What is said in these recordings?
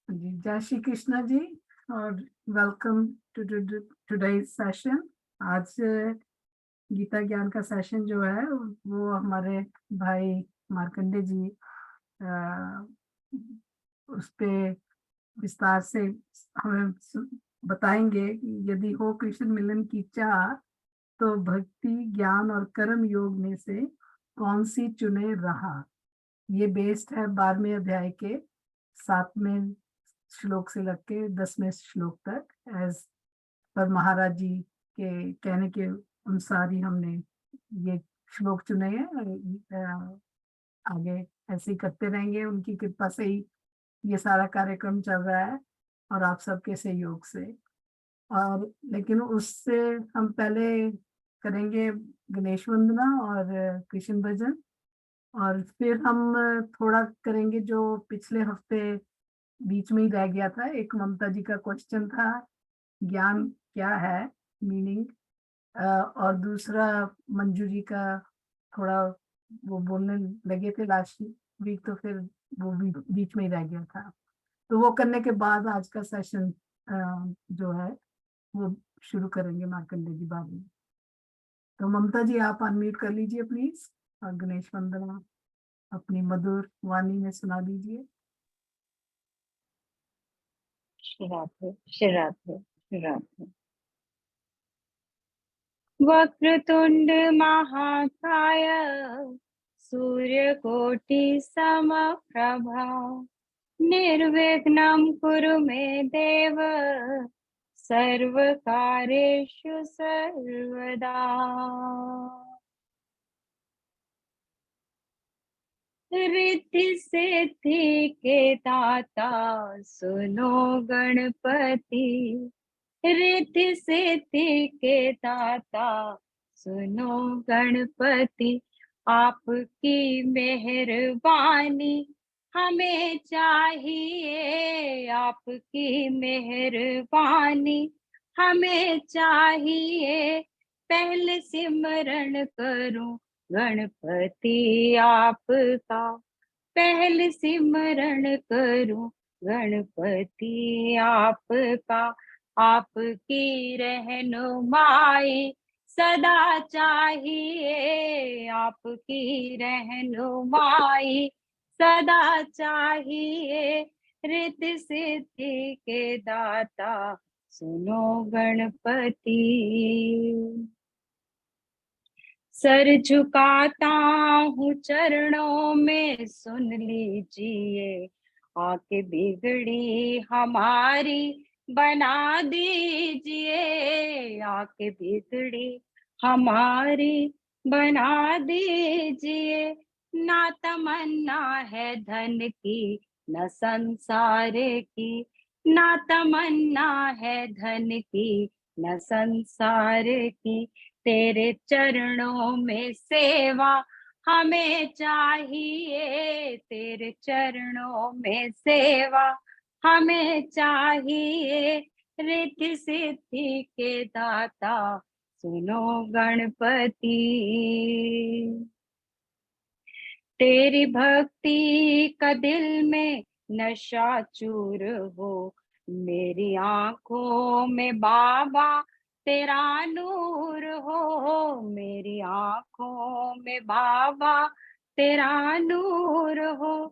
जी, जय श्री कृष्णा जी और welcome to today's session. आज गीता ज्ञान का सेशन जो है वो हमारे भाई मार्कंडे जी अ, उस पे विस्तार से हमें बताएंगे कि यदि हो कृष्ण मिलन की चाह तो भक्ति ज्ञान और कर्म योग में से कौन सी चुने राह। ये बेस्ड है 12वें अध्याय के 7वें श्लोक से लग के 10वें श्लोक तक, एज पर महाराज जी के कहने के अनुसार ही हमने ये श्लोक चुने हैं। आगे ऐसे ही करते रहेंगे, उनकी कृपा से ही ये सारा कार्यक्रम चल रहा है और आप सबके सहयोग से। और लेकिन उससे हम पहले करेंगे गणेश वंदना और कृष्ण भजन, और फिर हम थोड़ा करेंगे जो पिछले हफ्ते बीच में ही रह गया था। एक ममता जी का क्वेश्चन था, ज्ञान क्या है, मीनिंग, और दूसरा मंजू जी का थोड़ा वो बोलने लगे थे लास्ट वीक, तो फिर वो भी बीच में ही रह गया था। तो वो करने के बाद आज का सेशन जो है वो शुरू करेंगे मार्कंडे जी बाद में। तो ममता जी आप अनम्यूट कर लीजिए प्लीज, और गणेश वंदना अपनी मधुर वाणी में सुना दीजिए। श्री राधे श्री राधे श्री राधे। वक्रतुंड महाकाय सूर्यकोटि समप्रभा निर्विघ्नं कुरु मे देव सर्वकार्येषु सर्वदा। रिद्धि सिद्धि के दाता सुनो गणपति, रिद्धि सिद्धि के दाता सुनो गणपति, आपकी मेहरबानी हमें चाहिए, आपकी मेहरबानी हमें चाहिए। पहले सिमरण करूं गणपति आपका, पहले सिमरण करूं गणपति आपका, आपकी रहनुमाई सदा चाहिए, आपकी रहनुमाई सदा चाहिए। रिद्धि सिद्धि के दाता सुनो गणपति, सर झुकाता हूँ चरणों में सुन लीजिए, आके बिगड़ी हमारी बना दीजिए, आके बिगड़ी हमारी बना दीजिए। ना तमन्ना है धन की न संसार की, ना तमन्ना है धन की न संसार की, तेरे चरणों में सेवा हमें चाहिए, तेरे चरणों में सेवा हमें चाहिए। रिद्धि सिद्धि के दाता सुनो गणपति, तेरी भक्ति का दिल में नशा चूर हो, मेरी आंखों में बाबा तेरा नूर हो, मेरी आंखों में बाबा तेरा नूर हो।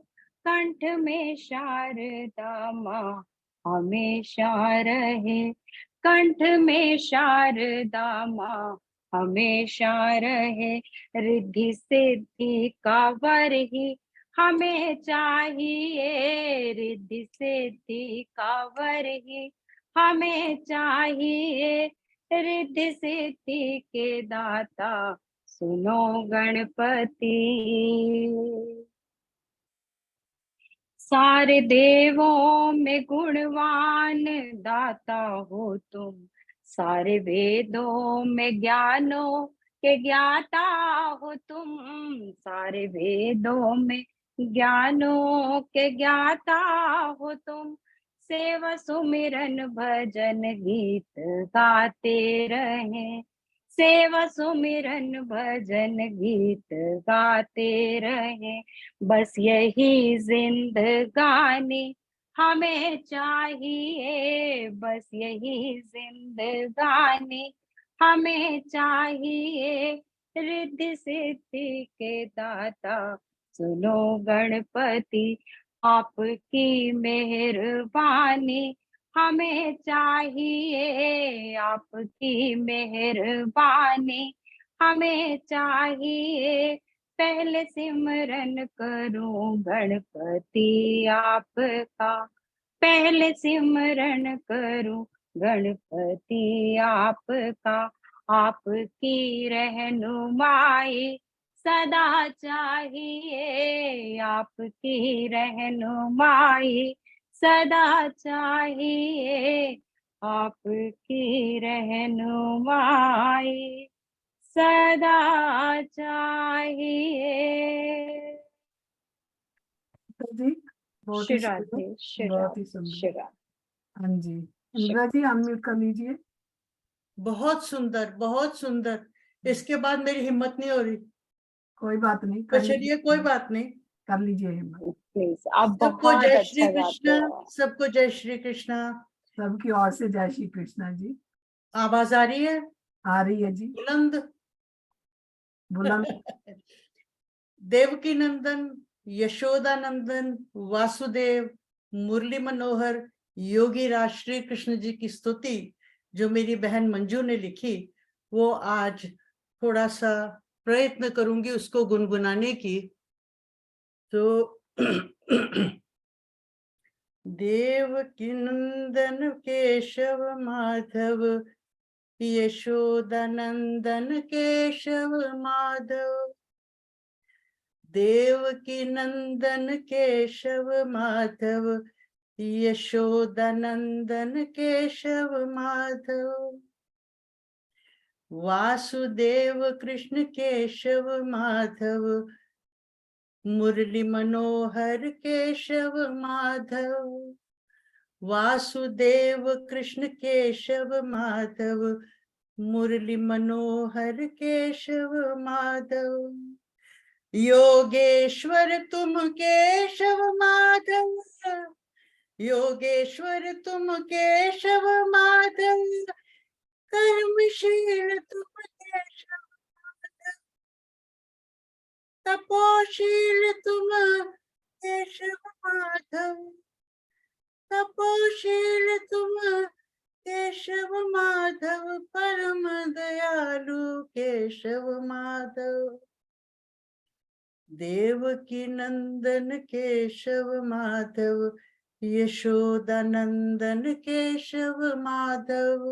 कंठ में शारदा माँ हमेशा रहे, कंठ में शारदा माँ हमेशा रहे। रिद्धि सिद्धि का वर ही हमें चाहिए, रिद्धि सिद्धि का वर ही हमें चाहिए। रिद्धि सिद्धि के दाता सुनो गणपति, सारे देवों में गुणवान दाता हो तुम, सारे वेदों में ज्ञानों के ज्ञाता हो तुम, सारे वेदों में ज्ञानों के ज्ञाता हो तुम। सेवा सुमिरन भजन गीत गाते रहें, सेवा सुमिरन भजन गीत गाते रहें। बस यही जिंदगानी हमें चाहिए बस यही जिंदगानी, हमें चाहिए रिद्धि सिद्धि के दाता। सुनो गणपति आपकी मेहरबानी, हमें चाहिए आपकी मेहरबानी, हमें चाहिए पहले सिमरन करूं गणपति आपका, पहले सिमरन करूं गणपति आपका। आपकी रहनुमाई सदा चाहिए, आपकी रहनुमाई सदा चाहिए, आपकी रहनुमाई सदा चाहिए। तो जी बहुत श्री ही सुंदर, राधे, श्री बहुत ही राधे, सुंदर। श्री राधे, हाँ जी, श्री इंदिरा जी अनम्यूट कर लीजिए। बहुत सुंदर, बहुत सुंदर। इसके बाद मेरी हिम्मत नहीं हो रही। कोई बात नहीं, तो कर चलिए, लीजिए, कोई बात नहीं। कर लीजिए हिम्मत। प्लीज। आप सबको बहुत जय अच्छा श्री गाते कृष्ण, हो। सबको जय श्री कृष्ण। सबकी ओर से जय श्री कृष्णा जी। आवाज आ रही है? आ रही है जी, बुलंद। बुलंद। देवकी नंदन, यशोदा नंदन, वासुदेव, मुरली मनोहर, योगी राज श्री कृष्ण जी की स्तुति जो मेरी बहन मंजू ने लिखी, वो आज थोड़ा सा प्रयत्न करूंगी उसको गुनगुनाने की। तो देवकी नंदन केशव माधव, यशोदा नंदन केशव माधव, देवकी नंदन केशव माधव, यशोदा नंदन केशव माधव, वासुदेव कृष्ण केशव माधव, मुरली मनोहर केशव माधव, वासुदेव कृष्ण केशव माधव, मुरली मनोहर केशव माधव, योगेश्वर तुम केशव माधव, योगेश्वर तुम केशव माधव, कर्मशील तुम केशव माधव, तपोशील तुम केशव माधव, तपोशील तुम केशव माधव, परम दयालु केशव माधव, देवकी नंदन केशव माधव, यशोदा नंदन केशव माधव,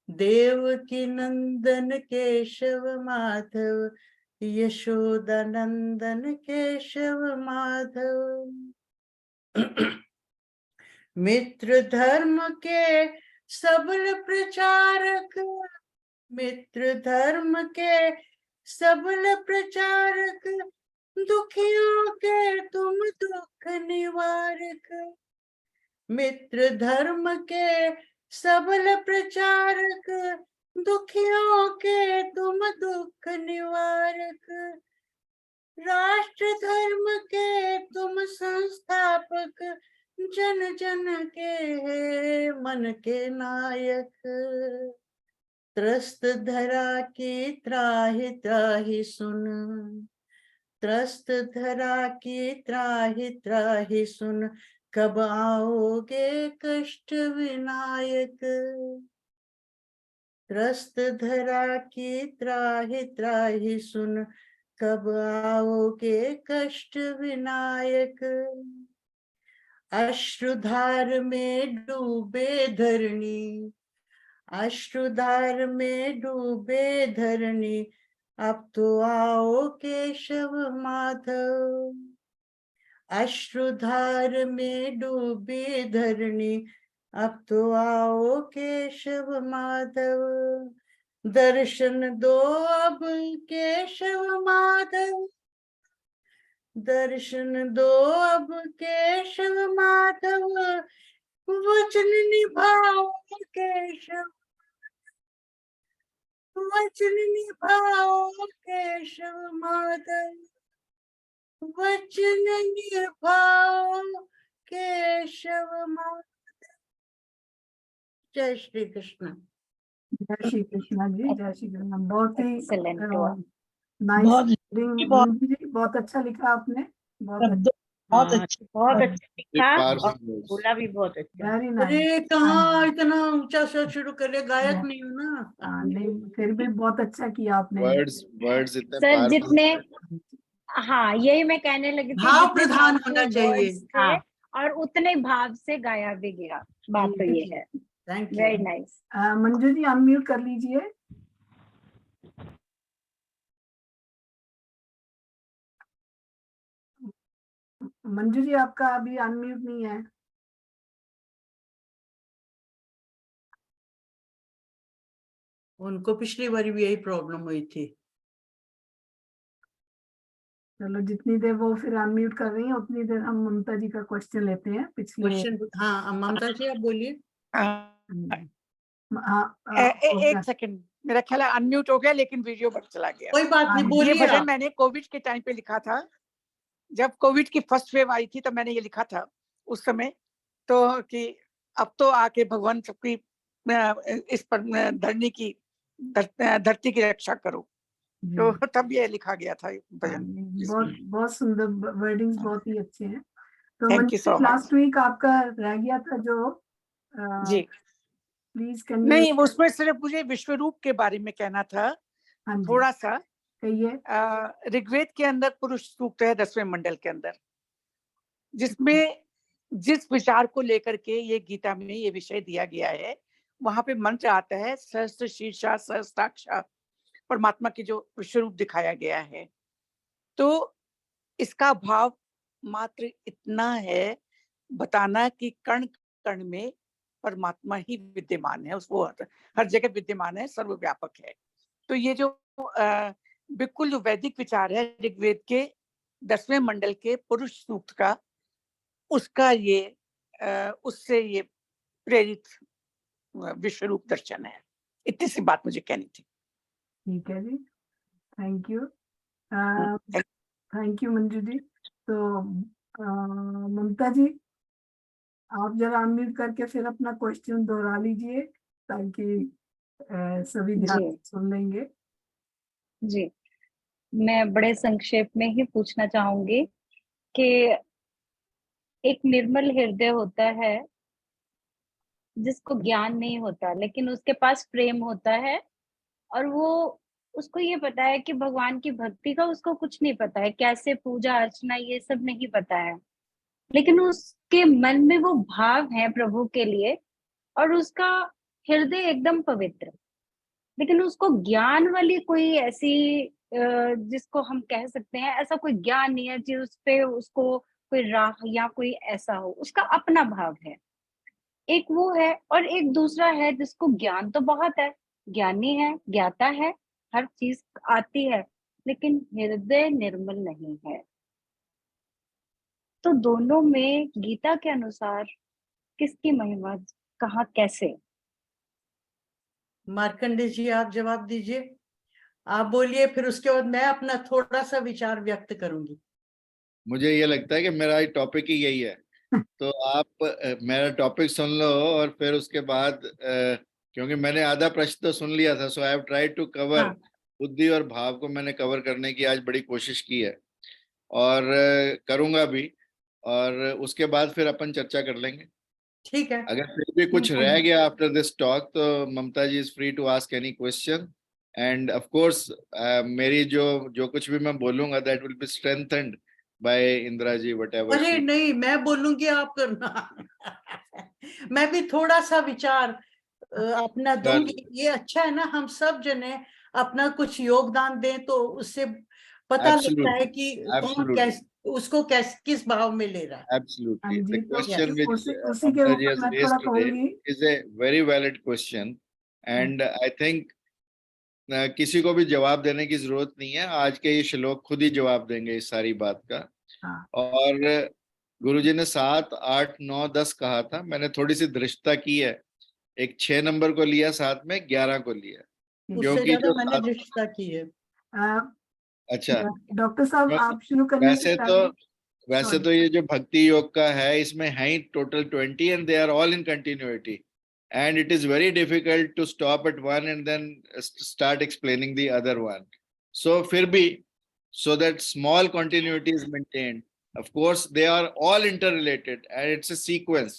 देवकी नंदन केशव माधव, यशोदा नंदन केशव माधव, मित्र धर्म के सबल प्रचारक, मित्र धर्म के सबल प्रचारक, दुखियों के तुम दुख निवारक, मित्र धर्म के सबल प्रचारक, दुखियों के तुम दुख निवारक, राष्ट्र धर्म के तुम संस्थापक, जन जन के है मन के नायक, त्रस्त धरा की त्राहि त्राहि सुन, त्रस्त धरा की त्राहि त्राहि सुन, कब आओगे कष्ट विनायक, त्रस्त धरा की त्राहि त्राहि सुन, कब आओगे कष्ट विनायक, अश्रुधार में डूबे धरणी, अश्रुधार में डूबे धरणी, अब तो आओ केशव माधव, अश्रुधार में डूबे धरणी, अब तो आओ केशव माधव, दर्शन दो अब केशव माधव, दर्शन दो अब केशव माधव, वचन निभाओ केशव, वचन निभाओ केशव माधव, वचन निभाओ केशव माधव। जय श्री कृष्ण। जय श्री कृष्णा जी, जय श्री कृष्णा। बहुत ही एक्सेलेंट हुआ। नाइस बहुत रीडिंग बहुत मंजू जी, बहुत अच्छा लिखा आपने, बहुत शब्द बहुत अच्छे बहुत अच्छा लिखा powerful और words. बोला भी बहुत अच्छा। वेरी अरे नाइस। कहाँ इतना ऊंचा से शुरू कर लिया, गायक नहीं हूँ ना। नहीं, फिर भी बहुत अच्छा किया आपने। Words इतने सर powerful जितने, हैं। हाँ यही मैं कहने लगी थी, भाव जितने प्रधान powerful होना चाहिए। words थे हाँ, और उतने भाव से गाया भी गया। बात तो ये है। Thank you. Very nice. Manju ji unmute कर लीजिए। मंजू जी आपका अभी अनम्यूट नहीं है। उनको पिछली बार भी यही प्रॉब्लम हुई थी। चलो, जितनी देर वो फिर अनम्यूट कर रही हैं उतनी देर हम ममता जी का क्वेश्चन लेते हैं। पिछले क्वेश्चन, हाँ ममता जी आप बोलिए। हाँ, हो गया। एक सेकंड, मेरा ख्याल है अनम्यूट हो गया लेकिन वीडियो बंद चला गया। कोई बात नहीं, हाँ, ये बोलिए भजन आप। मैंने कोविड के टाइम पे लिखा था, जब कोविड की फर्स्ट वेव आई थी तो मैंने ये लिखा था उस समय, तो कि अब तो आके भगवान सबकी इस पर धरनी की धरती की रक्षा करो, जी। तो तब ये लिखा गया था भजन। बहुत बहुत सुंदर वर्डिंग्स, बहुत ही अच्छे हैं। तो Thank you Manju so much. Last week आपका रह गया था जो, जी प्लीज कैन यू। नहीं, उसमें सिर्फ मुझे विश्वरूप के बारे में कहना था हाँ जी, थोड़ा सा। कहिए। ऋग्वेद के अंदर पुरुष सूक्त है 10वें मंडल के अंदर, जिसमें जिस विचार को लेकर के ये गीता में ये विषय दिया गया है, वहां पे मंत्र आता है सहस्त्र शीर्षा सहस्त्राक्षा, परमात्मा की जो विश्वरूप दिखाया गया है। तो इसका भाव मात्र इतना है बताना कि कण कण में परमात्मा ही विद्यमान है, उसको हर जगह विद्यमान है, सर्वव्यापक है। तो ये जो बिल्कुल जो वैदिक विचार है ऋग्वेद के 10वें मंडल के पुरुष सूक्त का, उसका ये उससे ये प्रेरित विश्वरूप दर्शन है। इतनी सी बात मुझे कहनी थी। ठीक है जी, thank you. Thank- thank you Manju ji. तो ममता जी, आप जरा अनम्यूट करके फिर अपना क्वेश्चन दोहरा लीजिए, ताकि सभी ध्यान जी से सुन लेंगे। जी, मैं बड़े संक्षेप में ही पूछना चाहूंगी कि एक निर्मल हृदय होता है जिसको ज्ञान नहीं होता, लेकिन उसके पास प्रेम होता है, और वो उसको ये पता है कि भगवान की भक्ति का उसको कुछ नहीं पता है, कैसे पूजा अर्चना ये सब नहीं पता है, लेकिन उसके मन में वो भाव है प्रभु के लिए, और उसका हृदय एकदम पवित्र, लेकिन उसको ज्ञान वाली कोई ऐसी जिसको हम कह सकते हैं ऐसा कोई ज्ञान नहीं है जिस पे उसको कोई राह या कोई ऐसा हो, उसका अपना भाव है। एक वो है, और एक दूसरा है जिसको ज्ञान तो बहुत है, ज्ञानी है, ज्ञाता है, हर चीज आती है, लेकिन हृदय निर्मल नहीं है। तो दोनों में गीता के अनुसार किसकी महिमा, कहाँ, कैसे? मार्कंडे जी आप जवाब दीजिए, आप बोलिए, फिर उसके बाद मैं अपना थोड़ा सा विचार व्यक्त करूंगी। मुझे ये लगता है कि मेरा टॉपिक ही यही है, तो आप मेरा टॉपिक सुन लो और फिर उसके बाद क्योंकि मैंने आधा प्रश्न तो सुन लिया था, so I have tried to cover. हाँ। बुद्धि और भाव को मैंने कवर करने की आज बड़ी कोशिश की है और करूंगा भी, और उसके बाद फिर अपन चर्चा कर लेंगे। ठीक है। अगर फिर भी कुछ रह गया आफ्टर दिस टॉक तो Mamta ji is free to ask any question, and of course मेरी जो जो कुछ भी मैं बोलूंगा that will be strengthened by Indira ji, whatever अरे शी। नहीं, मैं बोलूंगी आप करना। मैं भी थोड़ा सा विचार अपना दूंगी। ये अच्छा है ना, हम सब जने अपना कुछ योगदान दें तो उससे पता लगता है कि कौन कैसे उसको किस भाव में ले रहा है। Absolutely. हाँ The जी, तो question which उसी के Mamta ji ऊपर has मैं raised थोड़ा today कहूंगी। is a very valid question, and I think किसी को भी जवाब देने की जरूरत नहीं है, आज के ये श्लोक खुद ही जवाब देंगे इस सारी बात का। हाँ। और गुरुजी ने 7, 8, 9, 10 कहा था, मैंने थोड़ी सी धृष्टता की है, एक 6 नंबर को लिया, साथ में 11 को लिया, उससे क्योंकि ज्यादा जो मैंने दृष्टता की है। अच्छा, डॉक्टर साहब, आप शुरू करने से वैसे तो पहले वैसे Sorry. तो ये जो भक्ति योग का है इसमें है ही total 20 and they are all in continuity and it is very difficult to stop at one and then start explaining the other one. So फिर भी so that small continuity is maintained. Of course, they are all interrelated and it's a sequence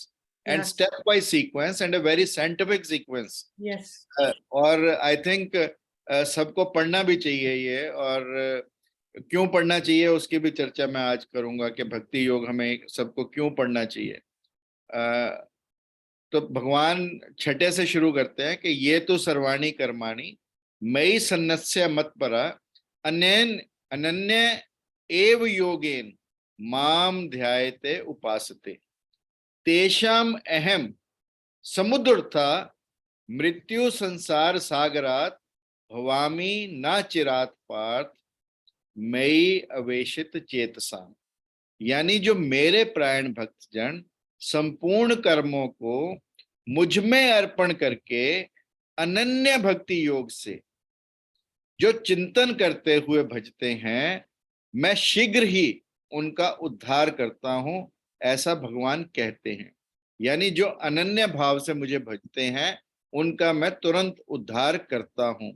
and Yes. step by sequence and a very scientific sequence. Yes. और I think सबको पढ़ना भी चाहिए ये, और क्यों पढ़ना चाहिए उसकी भी चर्चा मैं आज करूंगा कि भक्ति योग हमें सबको क्यों पढ़ना चाहिए. तो भगवान छठे से शुरू करते हैं कि ये तो सर्वाणी कर्माणि मयि सन्नस्य मत्परा अनन्य एव योगेन माम ध्यायते उपासते तेषाम अहम समुद्रथा मृत्यु संसार सागरात भवामी न चिरात पार्थ मयि अवेशित चेतसा. यानी जो मेरे प्राण भक्तजन संपूर्ण कर्मों को मुझ में अर्पण करके अनन्य भक्ति योग से जो चिंतन करते हुए भजते हैं, मैं शीघ्र ही उनका उद्धार करता हूं, ऐसा भगवान कहते हैं. यानी जो अनन्य भाव से मुझे भजते हैं उनका मैं तुरंत उद्धार करता हूं.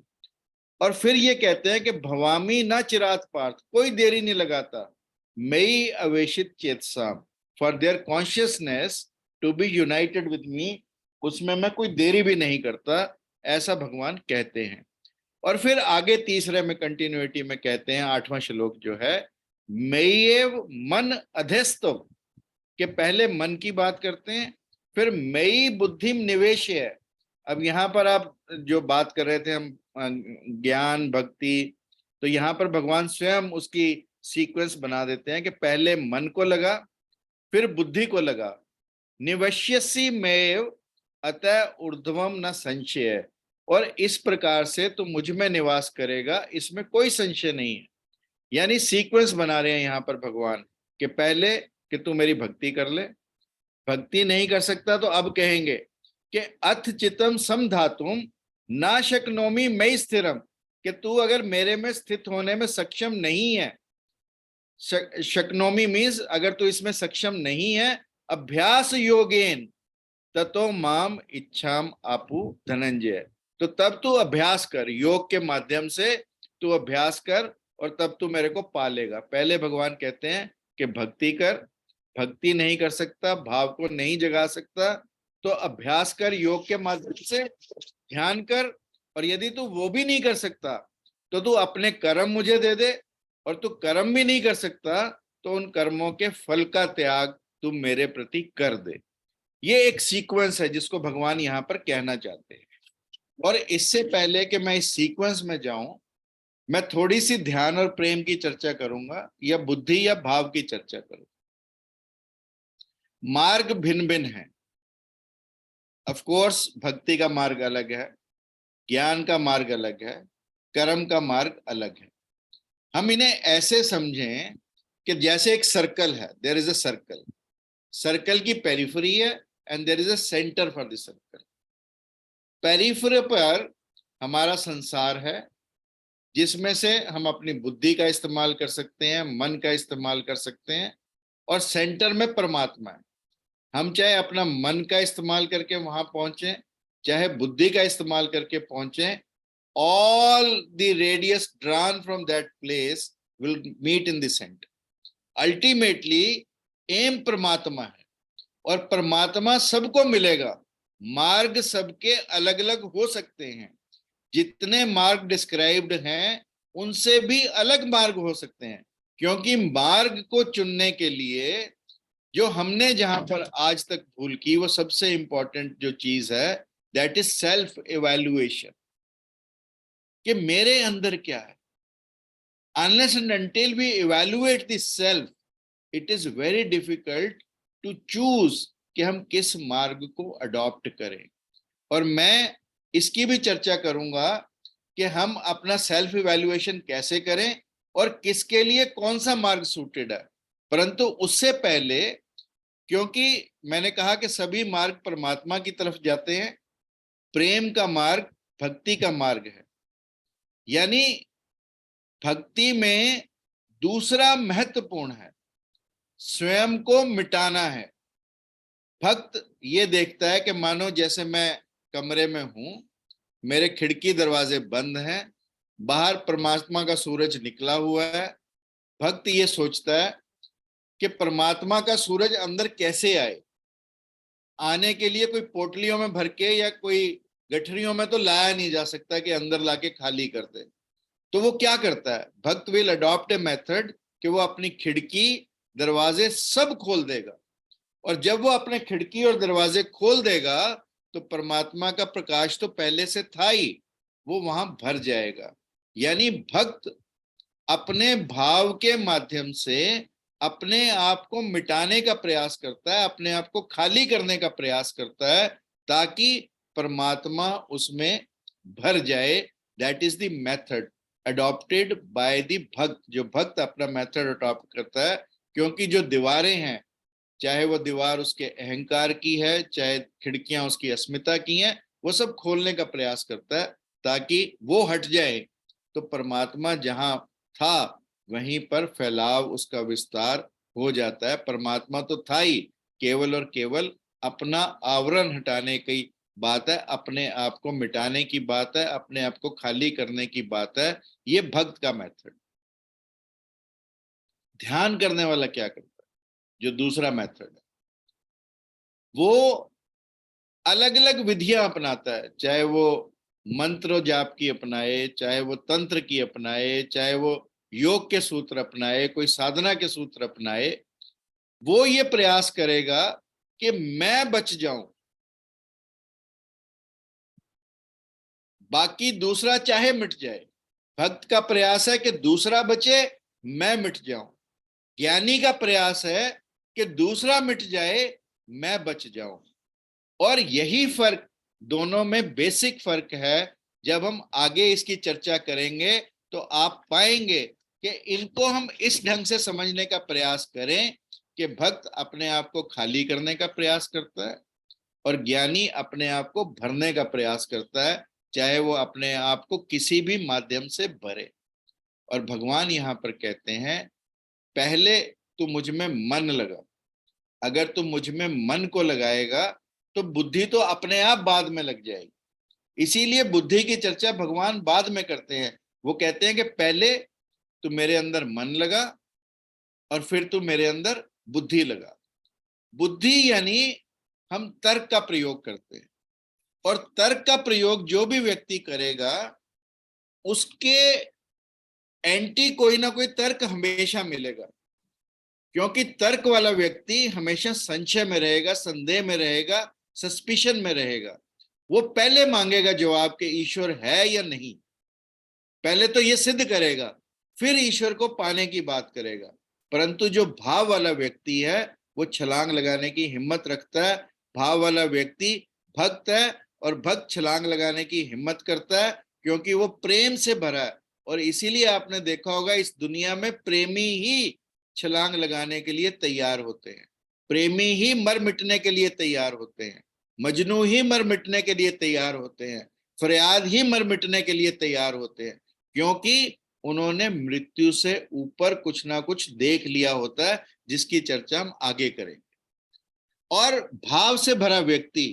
और फिर ये कहते हैं कि भवामी न चिरात पार्थ, कोई देरी नहीं लगाता, मयि अवेशित चेतसा, for their consciousness to be united with me, उसमें मैं कोई देरी भी नहीं करता, ऐसा भगवान कहते हैं. और फिर आगे तीसरे में कंटिन्यूटी में कहते हैं, 8वां श्लोक जो है, मय्येव मन अध्यस्तो, के पहले मन की बात करते हैं, फिर मयि बुद्धिम निवेश है. अब यहाँ पर आप जो बात कर रहे थे हम ज्ञान भक्ति, तो यहाँ पर भगवान स्वयं उसकी सीक्वेंस बना देते हैं कि पहले मन को लगा, फिर बुद्धि को लगा. निवश्यसि मेव अतः ऊर्ध्वम न संशय, और इस प्रकार से तो मुझ में निवास करेगा, इसमें कोई संशय नहीं है. यानी सीक्वेंस बना रहे हैं यहाँ पर भगवान कि पहले कि तू मेरी भक्ति कर ले, भक्ति नहीं कर सकता तो अब कहेंगे कि अथ चितम समधातुम ना शक्नोमि मयि स्थिरम, कि तू अगर मेरे में स्थित होने में सक्षम नहीं है, शक्नोमि मीन्स अगर तू इसमें सक्षम नहीं है, अभ्यास योगेन ततो माम इच्छाम आपु धनंजय, तो तब तू अभ्यास कर, योग के माध्यम से तू अभ्यास कर और तब तू मेरे को पालेगा. पहले भगवान कहते हैं कि भक्ति कर, भक्ति नहीं कर सकता, भाव को नहीं जगा सकता, तो अभ्यास कर, योग के माध्यम से ध्यान कर, और यदि तू वो भी नहीं कर सकता तो तू अपने कर्म मुझे दे दे, और तू कर्म भी नहीं कर सकता तो उन कर्मों के फल का त्याग तू मेरे प्रति कर दे. ये एक सीक्वेंस है जिसको भगवान यहाँ पर कहना चाहते हैं. और इससे पहले कि मैं इस सीक्वेंस में जाऊं, मैं थोड़ी सी ध्यान और प्रेम की चर्चा करूंगा, या बुद्धि या भाव की चर्चा करूंगा. मार्ग भिन्न भिन्न है. ऑफ कोर्स भक्ति का मार्ग अलग है, ज्ञान का मार्ग अलग है, कर्म का मार्ग अलग है. हम इन्हें ऐसे समझें कि जैसे एक सर्कल है, there is a circle, circle की पेरिफेरी है and there is a centre for the circle. Periphery पर हमारा संसार है, जिसमें से हम अपनी बुद्धि का इस्तेमाल कर सकते हैं, मन का इस्तेमाल कर सकते हैं, और सेंटर में परमात्मा है. हम चाहे अपना मन का इस्तेमाल करके वहां पहुंचे, चाहे बुद्धि का इस्तेमाल करके पहुंचे, all the radius drawn from that place will meet in the center. Ultimately aim परमात्मा है, और परमात्मा सबको मिलेगा. मार्ग सबके अलग अलग हो सकते हैं, जितने मार्ग डिस्क्राइब्ड हैं उनसे भी अलग मार्ग हो सकते हैं, क्योंकि मार्ग को चुनने के लिए जो हमने जहां पर आज तक भूल की, वो सबसे इंपॉर्टेंट जो चीज है, दैट इज सेल्फ इवैल्यूएशन, कि मेरे अंदर क्या है. Unless and until we evaluate the self, it is very difficult to choose कि हम किस मार्ग को अडॉप्ट करें. और मैं इसकी भी चर्चा करूंगा कि हम अपना सेल्फ इवैल्यूएशन कैसे करें और किसके लिए कौन सा मार्ग सूटेड है. परंतु उससे पहले, क्योंकि मैंने कहा कि सभी मार्ग परमात्मा की तरफ जाते हैं, प्रेम का मार्ग भक्ति का मार्ग है. यानी भक्ति में दूसरा महत्वपूर्ण है. स्वयं को मिटाना है। भक्त ये देखता है कि मानो जैसे मैं कमरे में हूं, मेरे खिड़की दरवाजे बंद हैं, बाहर परमात्मा का सूरज निकला हुआ है। भक्त ये सोचता है कि परमात्मा का सूरज अंदर कैसे आए। आने के लिए कोई पोटलियों में भर के या कोई गठरियों में तो लाया नहीं जा सकता कि अंदर लाके खाली कर दे। तो वो क्या करता है, भक्त विल अडॉप्ट ए मेथड कि वो अपनी खिड़की दरवाजे सब खोल देगा, और जब वो अपने खिड़की और दरवाजे खोल देगा तो परमात्मा का प्रकाश तो पहले से था ही, वो वहां भर जाएगा। यानी भक्त अपने भाव के माध्यम से अपने आप को मिटाने का प्रयास करता है, अपने आप को खाली करने का प्रयास करता है, ताकि परमात्मा उसमें भर जाए। That is the method adopted by the भक्त। जो भक्त अपना मेथड अडॉप्ट करता है, क्योंकि जो दीवारें हैं, चाहे वो दीवार उसके अहंकार की है, चाहे खिड़कियां उसकी अस्मिता की हैं, वो सब खोलने का प्रयास करता है ताकि वो हट जाए, तो परमात्मा जहां था वहीं पर फैलाव उसका विस्तार हो जाता है। परमात्मा तो था ही, केवल और केवल अपना आवरण हटाने की बात है, अपने आप को मिटाने की बात है, अपने आप को खाली करने की बात है। ये भक्त का मेथड। ध्यान करने वाला क्या करता है, जो दूसरा मेथड है, वो अलग अलग विधियां अपनाता है, चाहे वो मंत्र जाप की अपनाए, चाहे वो तंत्र की अपनाए, चाहे वो योग के सूत्र अपनाए, कोई साधना के सूत्र अपनाए। वो ये प्रयास करेगा कि मैं बच जाऊं, बाकी दूसरा चाहे मिट जाए। भक्त का प्रयास है कि दूसरा बचे, मैं मिट जाऊं। ज्ञानी का प्रयास है कि दूसरा मिट जाए, मैं बच जाऊं। और यही फर्क, दोनों में बेसिक फर्क है। जब हम आगे इसकी चर्चा करेंगे तो आप पाएंगे कि इनको हम इस ढंग से समझने का प्रयास करें कि भक्त अपने आप को खाली करने का प्रयास करता है और ज्ञानी अपने आप को भरने का प्रयास करता है, चाहे वो अपने आप को किसी भी माध्यम से भरे। और भगवान यहाँ पर कहते हैं, पहले तू मुझ में मन लगा। अगर तू मुझ में मन को लगाएगा तो बुद्धि तो अपने आप बाद में लग जाएगी। इसीलिए बुद्धि की चर्चा भगवान बाद में करते हैं। वो कहते हैं कि पहले तू मेरे अंदर मन लगा और फिर तू मेरे अंदर बुद्धि लगा। बुद्धि यानी हम तर्क का प्रयोग करते हैं, और तर्क का प्रयोग जो भी व्यक्ति करेगा उसके एंटी कोई ना कोई तर्क हमेशा मिलेगा, क्योंकि तर्क वाला व्यक्ति हमेशा संशय में रहेगा, संदेह में रहेगा, सस्पिशन में रहेगा। वो पहले मांगेगा जवाब कि ईश्वर है या नहीं। पहले तो ये सिद्ध करेगा, फिर ईश्वर को पाने की बात करेगा। परंतु जो भाव वाला व्यक्ति है वो छलांग लगाने की हिम्मत रखता है। भाव वाला व्यक्ति भक्त है, और भक्त छलांग लगाने की हिम्मत करता है क्योंकि वो प्रेम से भरा है। और इसीलिए आपने देखा होगा, इस दुनिया में प्रेमी ही छलांग लगाने के लिए तैयार होते हैं, प्रेमी ही मर मिटने के लिए तैयार होते हैं, मजनू ही मर मिटने के लिए तैयार होते हैं, फरियाद ही मर मिटने के लिए तैयार होते हैं, क्योंकि उन्होंने मृत्यु से ऊपर कुछ ना कुछ देख लिया होता है, जिसकी चर्चा हम आगे करेंगे। और भाव से भरा व्यक्ति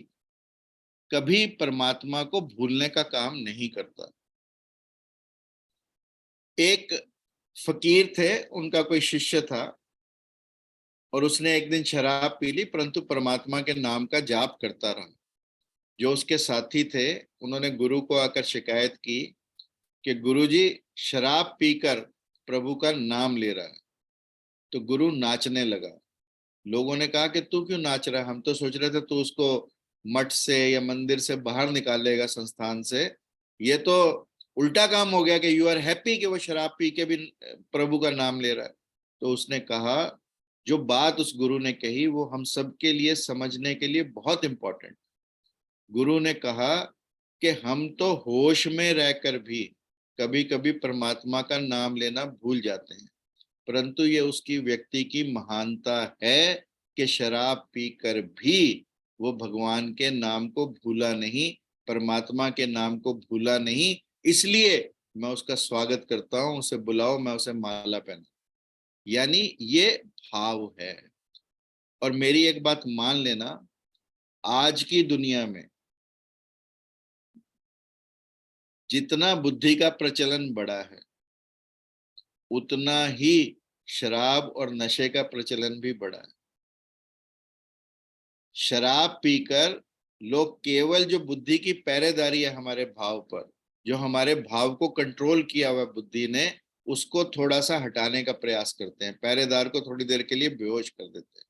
कभी परमात्मा को भूलने का काम नहीं करता। एक फकीर थे, उनका कोई शिष्य था, और उसने एक दिन शराब पी ली, परंतु परमात्मा के नाम का जाप करता रहा। जो उसके साथी थे उन्होंने गुरु को आकर शिकायत की कि गुरुजी शराब पीकर प्रभु का नाम ले रहा है। तो गुरु नाचने लगा। लोगों ने कहा कि तू क्यों नाच रहा है, हम तो सोच रहे थे तू उसको मठ से या मंदिर से बाहर निकालेगा, संस्थान से। ये तो उल्टा काम हो गया कि यू आर हैप्पी कि वो शराब पी के भी प्रभु का नाम ले रहा है। तो उसने कहा, जो बात उस गुरु ने कही वो हम सबके लिए समझने के लिए बहुत इंपॉर्टेंट। गुरु ने कहा कि हम तो होश में रहकर भी कभी कभी परमात्मा का नाम लेना भूल जाते हैं, परंतु ये उसकी व्यक्ति की महानता है कि शराब पीकर भी वो भगवान के नाम को भूला नहीं, परमात्मा के नाम को भूला नहीं। इसलिए मैं उसका स्वागत करता हूं, उसे बुलाओ, मैं उसे माला पहना। यानी ये भाव है। और मेरी एक बात मान लेना, आज की दुनिया में जितना बुद्धि का प्रचलन बढ़ा है, उतना ही शराब और नशे का प्रचलन भी बढ़ा है। शराब पीकर लोग केवल जो बुद्धि की पहरेदारी है हमारे भाव पर, जो हमारे भाव को कंट्रोल किया हुआ बुद्धि ने, उसको थोड़ा सा हटाने का प्रयास करते हैं, पहरेदार को थोड़ी देर के लिए बेहोश कर देते हैं,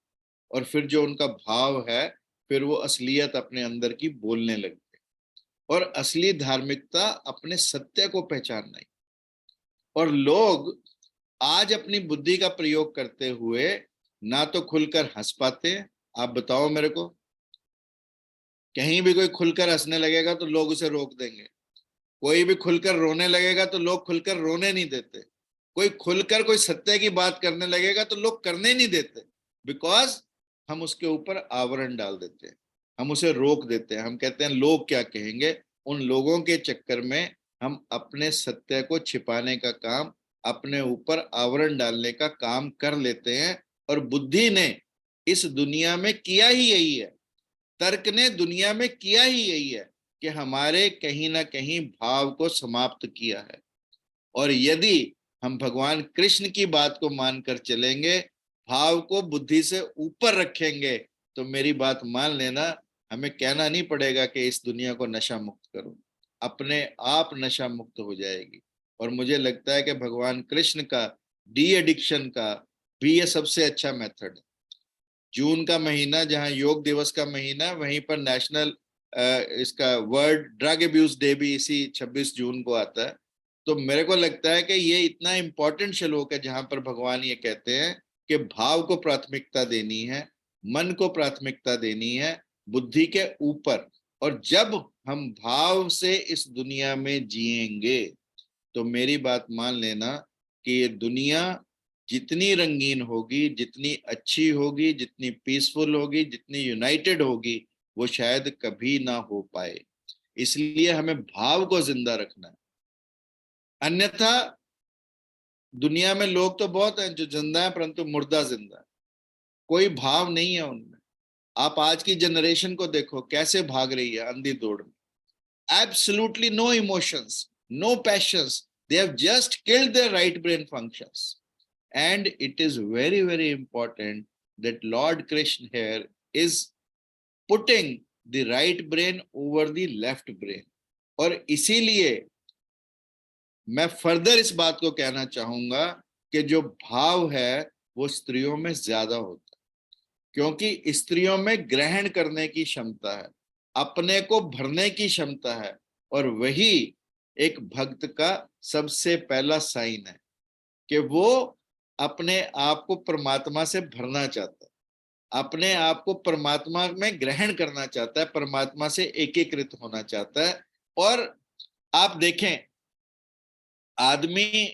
और फिर जो उनका भाव है, फिर वो असलियत अपने अंदर की बोलने लगते हैं। और असली धार्मिकता अपने सत्य को पहचानना ही। और लोग आज अपनी बुद्धि का प्रयोग करते हुए ना तो खुलकर हंस पाते हैं। आप बताओ मेरे को, कहीं भी कोई खुलकर हंसने लगेगा तो लोग उसे रोक देंगे। कोई भी खुलकर रोने लगेगा तो लोग खुलकर रोने नहीं देते। कोई खुलकर कोई सत्य की बात करने लगेगा तो लोग करने नहीं देते, बिकॉज हम उसके ऊपर आवरण डाल देते हैं, हम उसे रोक देते हैं। हम कहते हैं लोग क्या कहेंगे। उन लोगों के चक्कर में हम अपने सत्य को छिपाने का काम, अपने ऊपर आवरण डालने का काम कर लेते हैं। और बुद्धि ने इस दुनिया में किया ही यही है, तर्क ने दुनिया में किया ही यही है कि हमारे कहीं ना कहीं भाव को समाप्त किया है। और यदि हम भगवान कृष्ण की बात को मानकर चलेंगे, भाव को बुद्धि से ऊपर रखेंगे, तो मेरी बात मान लेना, हमें कहना नहीं पड़ेगा कि इस दुनिया को नशा मुक्त करो, अपने आप नशा मुक्त हो जाएगी। और मुझे लगता है कि भगवान कृष्ण का डी एडिक्शन का भी ये सबसे अच्छा मेथड है। जून का महीना जहां योग दिवस का महीना, वहीं पर नेशनल इसका वर्ल्ड ड्रग अब्यूज डे भी इसी 26 जून को आता है। तो मेरे को लगता है कि ये इतना इंपॉर्टेंट श्लोक है जहां पर भगवान ये कहते हैं कि भाव को प्राथमिकता देनी है, मन को प्राथमिकता देनी है बुद्धि के ऊपर। और जब हम भाव से इस दुनिया में जिएंगे, तो मेरी बात मान लेना कि ये दुनिया जितनी रंगीन होगी, जितनी अच्छी होगी, जितनी पीसफुल होगी, जितनी यूनाइटेड होगी, वो शायद कभी ना हो पाए। इसलिए हमें भाव को जिंदा रखना है। अन्यथा दुनिया में लोग तो बहुत हैं जो जिंदा है, परंतु मुर्दा जिंदा है, कोई भाव नहीं है उनमें। आप आज की जनरेशन को देखो कैसे भाग रही है अंधी दौड़ में। Absolutely no emotions, no passions, they have just killed their right brain functions. And it is very, very important that Lord Krishna here is putting the right brain over the left brain. और इसीलिए मैं further इस बात को कहना चाहूंगा कि जो भाव है वो स्त्रियों में ज्यादा होता है, क्योंकि स्त्रियों में ग्रहण करने की क्षमता है, अपने को भरने की क्षमता है। और वही एक भक्त का सबसे पहला साइन है कि वो अपने आप को परमात्मा से भरना चाहता है, अपने आप को परमात्मा में ग्रहण करना चाहता है, परमात्मा से एकीकृत होना चाहता है। और आप देखें आदमी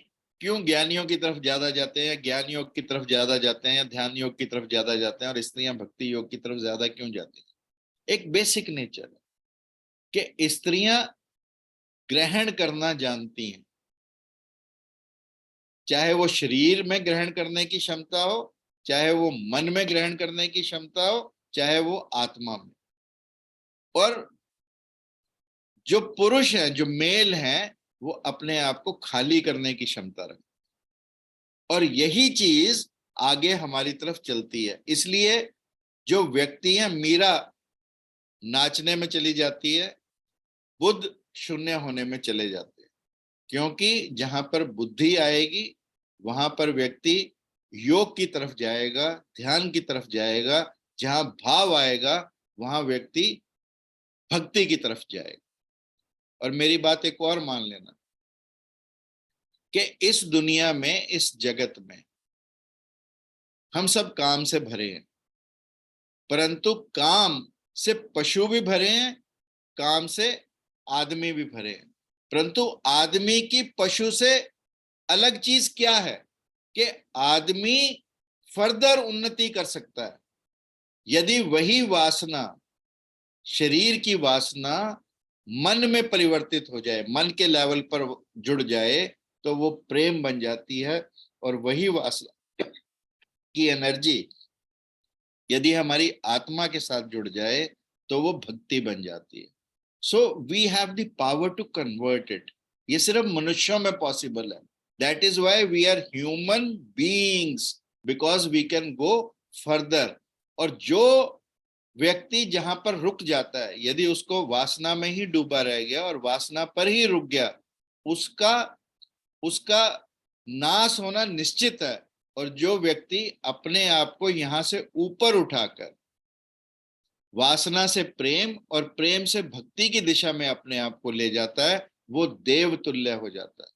क्यों ज्ञानियों की तरफ ज्यादा जाते हैं, ज्ञान योग की तरफ ज्यादा जाते हैं, या ध्यान योग की तरफ ज्यादा जाते हैं, और स्त्रियां भक्ति योग की तरफ ज्यादा क्यों जाती हैं? एक बेसिक नेचर है कि स्त्रियां ग्रहण करना जानती हैं, चाहे वो शरीर में ग्रहण करने की क्षमता हो, चाहे वो मन में ग्रहण करने की क्षमता हो, चाहे वो आत्मा में। और जो पुरुष हैं, जो मेल हैं, वो अपने आप को खाली करने की क्षमता रखते। और यही चीज आगे हमारी तरफ चलती है। इसलिए जो व्यक्ति है, मीरा नाचने में चली जाती है, बुद्ध शून्य होने में चले जाते हैं, क्योंकि जहां पर बुद्धि आएगी वहां पर व्यक्ति योग की तरफ जाएगा, ध्यान की तरफ जाएगा। जहां भाव आएगा वहां व्यक्ति भक्ति की तरफ जाएगा। और मेरी बात एक और मान लेना कि इस दुनिया में, इस जगत में हम सब काम से भरे हैं, परंतु काम से पशु भी भरे हैं, काम से आदमी भी भरे हैं। परंतु आदमी की पशु से अलग चीज क्या है कि आदमी फर्दर उन्नति कर सकता है यदि वही वासना, शरीर की वासना मन में परिवर्तित हो जाए, मन के लेवल पर जुड़ जाए, तो वो प्रेम बन जाती है। और वही की एनर्जी यदि हमारी आत्मा के साथ जुड़ जाए तो वो भक्ति बन जाती है। So we have the power to convert it. ये सिर्फ मनुष्यों में पॉसिबल है। That is why we are human beings, because we can go further. और जो व्यक्ति जहां पर रुक जाता है, यदि उसको वासना में ही डूबा रह गया और वासना पर ही रुक गया, उसका उसका नाश होना निश्चित है। और जो व्यक्ति अपने आप को यहां से ऊपर उठाकर वासना से प्रेम और प्रेम से भक्ति की दिशा में अपने आप को ले जाता है, वो देव तुल्य हो जाता है।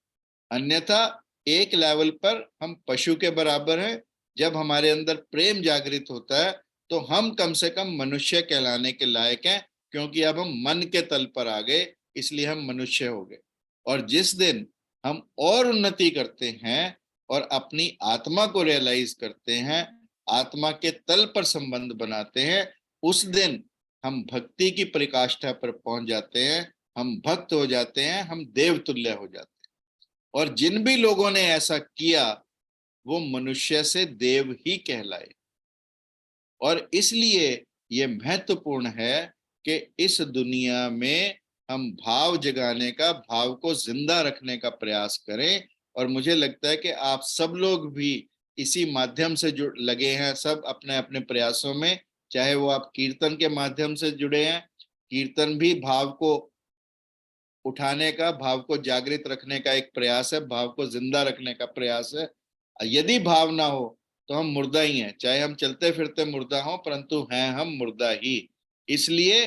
अन्यथा एक लेवल पर हम पशु के बराबर हैं। जब हमारे अंदर प्रेम जागृत होता है तो हम कम से कम मनुष्य कहलाने के लायक हैं, क्योंकि अब हम मन के तल पर आ गए, इसलिए हम मनुष्य हो गए। और जिस दिन हम और उन्नति करते हैं और अपनी आत्मा को रियलाइज करते हैं, आत्मा के तल पर संबंध बनाते हैं, उस दिन हम भक्ति की परिकाष्ठा पर पहुंच जाते हैं, हम भक्त हो जाते हैं, हम देव तुल्य हो जाते हैं। और जिन भी लोगों ने ऐसा किया वो मनुष्य से देव ही कहलाए। और इसलिए ये महत्वपूर्ण है कि इस दुनिया में हम भाव जगाने का, भाव को जिंदा रखने का प्रयास करें। और मुझे लगता है कि आप सब लोग भी इसी माध्यम से जुड़ लगे हैं, सब अपने अपने प्रयासों में। चाहे वो आप कीर्तन के माध्यम से जुड़े हैं, कीर्तन भी भाव को उठाने का, भाव को जागृत रखने का एक प्रयास है, भाव को जिंदा रखने का प्रयास है। यदि भाव ना हो तो हम मुर्दा ही हैं, चाहे हम चलते फिरते मुर्दा हों, परंतु हैं हम मुर्दा ही। इसलिए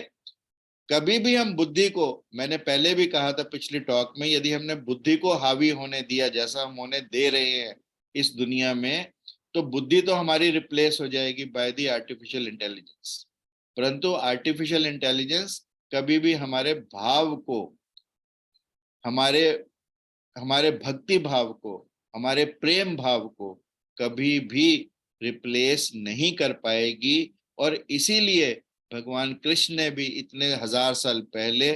कभी भी हम बुद्धि को, मैंने पहले भी कहा था पिछली टॉक में, यदि हमने बुद्धि को हावी होने दिया जैसा हम होने दे रहे हैं इस दुनिया में, तो बुद्धि तो हमारी रिप्लेस हो जाएगी बाय द आर्टिफिशियल इंटेलिजेंस। परंतु आर्टिफिशियल इंटेलिजेंस कभी भी हमारे भाव को, हमारे हमारे भक्ति भाव को, हमारे प्रेम भाव को कभी भी रिप्लेस नहीं कर पाएगी। और इसीलिए भगवान कृष्ण ने भी इतने हजार साल पहले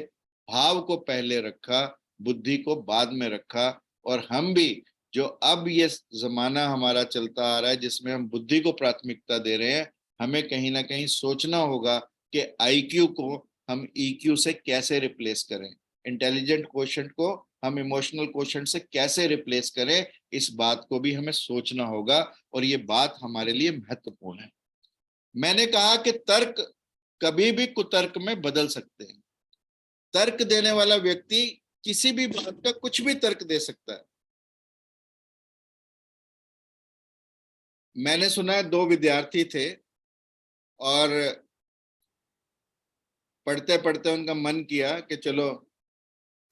भाव को पहले रखा, बुद्धि को बाद में रखा। और हम भी जो अब ये जमाना हमारा चलता आ रहा है जिसमें हम बुद्धि को प्राथमिकता दे रहे हैं, हमें कहीं ना कहीं सोचना होगा कि आईक्यू को हम ईक्यू से कैसे रिप्लेस करें, इंटेलिजेंट क्वोशेंट को हम इमोशनल क्वोशेंट से कैसे रिप्लेस करें, इस बात को भी हमें सोचना होगा। और ये बात हमारे लिए महत्वपूर्ण है। मैंने कहा कि तर्क कभी भी कुतर्क में बदल सकते हैं। तर्क देने वाला व्यक्ति किसी भी बात का कुछ भी तर्क दे सकता है। मैंने सुना है 2 विद्यार्थी थे और पढ़ते पढ़ते उनका मन किया कि चलो,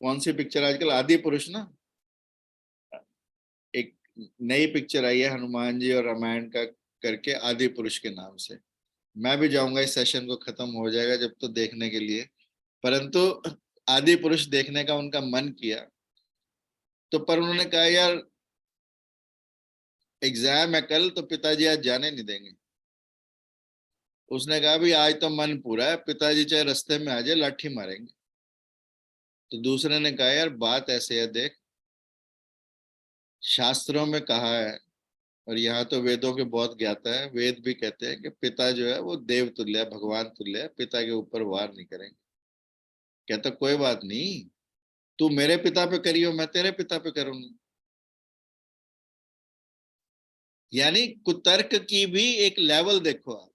कौन सी पिक्चर आजकल, आदि पुरुष ना, एक नई पिक्चर आई है हनुमान जी और रामायण का करके, आदि पुरुष के नाम से। मैं भी जाऊंगा, इस सेशन को खत्म हो जाएगा जब तो देखने के लिए। परंतु आदि पुरुष देखने का उनका मन किया, तो पर उन्होंने कहा यार एग्जाम है कल, तो पिताजी आज जाने नहीं देंगे। उसने कहा भी आज तो मन पूरा है, पिताजी चाहे रास्ते में आ जाए लाठी मारेंगे। तो दूसरे ने कहा यार बात ऐसे है, देख शास्त्रों में कहा है, और यहाँ तो वेदों के बहुत ज्ञाता है, वेद भी कहते हैं कि पिता जो है वो देव तुल्य है, भगवान तुल्य है, पिता के ऊपर वार नहीं करेंगे। कहता कोई बात नहीं, तू मेरे पिता पे करियो, मैं तेरे पिता पे करूंगा। यानी कुतर्क की भी एक लेवल देखो आप।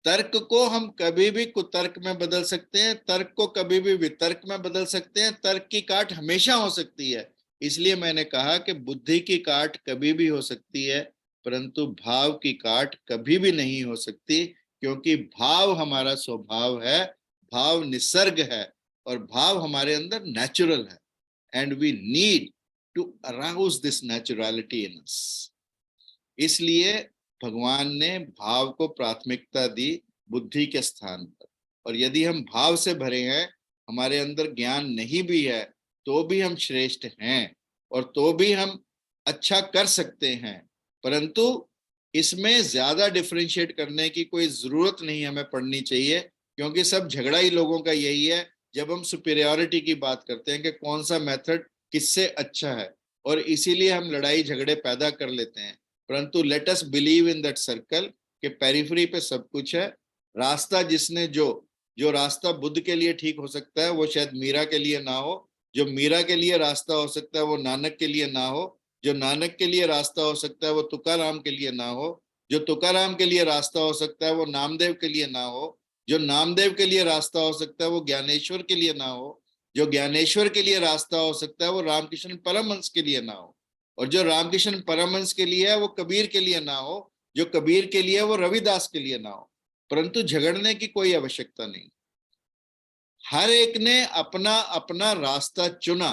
तर्क को हम कभी भी कुतर्क में बदल सकते हैं, तर्क को कभी भी वितर्क में बदल सकते हैं, तर्क की काट हमेशा हो सकती है। इसलिए मैंने कहा कि बुद्धि की काट कभी भी हो सकती है, परंतु भाव की काट कभी भी नहीं हो सकती, क्योंकि भाव हमारा स्वभाव है, भाव निसर्ग है, और भाव हमारे अंदर नेचुरल है। And we need to arouse this naturality इन अस। इसलिए भगवान ने भाव को प्राथमिकता दी बुद्धि के स्थान पर। और यदि हम भाव से भरे हैं, हमारे अंदर ज्ञान नहीं भी है, तो भी हम श्रेष्ठ हैं और तो भी हम अच्छा कर सकते हैं। परंतु इसमें ज्यादा डिफरेंशिएट करने की कोई जरूरत नहीं हमें पड़नी चाहिए, क्योंकि सब झगड़ा ही लोगों का यही है। जब हम सुपीरियरिटी की बात करते हैं कि कौन सा मेथड किससे अच्छा है, और इसीलिए हम लड़ाई झगड़े पैदा कर लेते हैं। परंतु let us believe in that circle कि पेरिफेरी पे सब कुछ है। रास्ता जिसने जो रास्ता बुद्ध के लिए ठीक हो सकता है वो शायद मीरा के लिए ना हो, जो मीरा के लिए रास्ता हो सकता है वो नानक के लिए ना हो, जो नानक के लिए रास्ता हो सकता है वो तुकाराम के लिए ना हो, जो तुकाराम के लिए रास्ता हो सकता है वो नामदेव के लिए ना हो, जो नामदेव के लिए रास्ता हो सकता है वो ज्ञानेश्वर के लिए ना हो, जो ज्ञानेश्वर के लिए रास्ता हो सकता है वो रामकृष्ण परमहंस के लिए ना हो, और जो रामकृष्ण परमहंस के लिए है वो कबीर के लिए ना हो, जो कबीर के लिए वो रविदास के लिए ना हो। परंतु झगड़ने की कोई आवश्यकता नहीं। हर एक ने अपना अपना रास्ता चुना,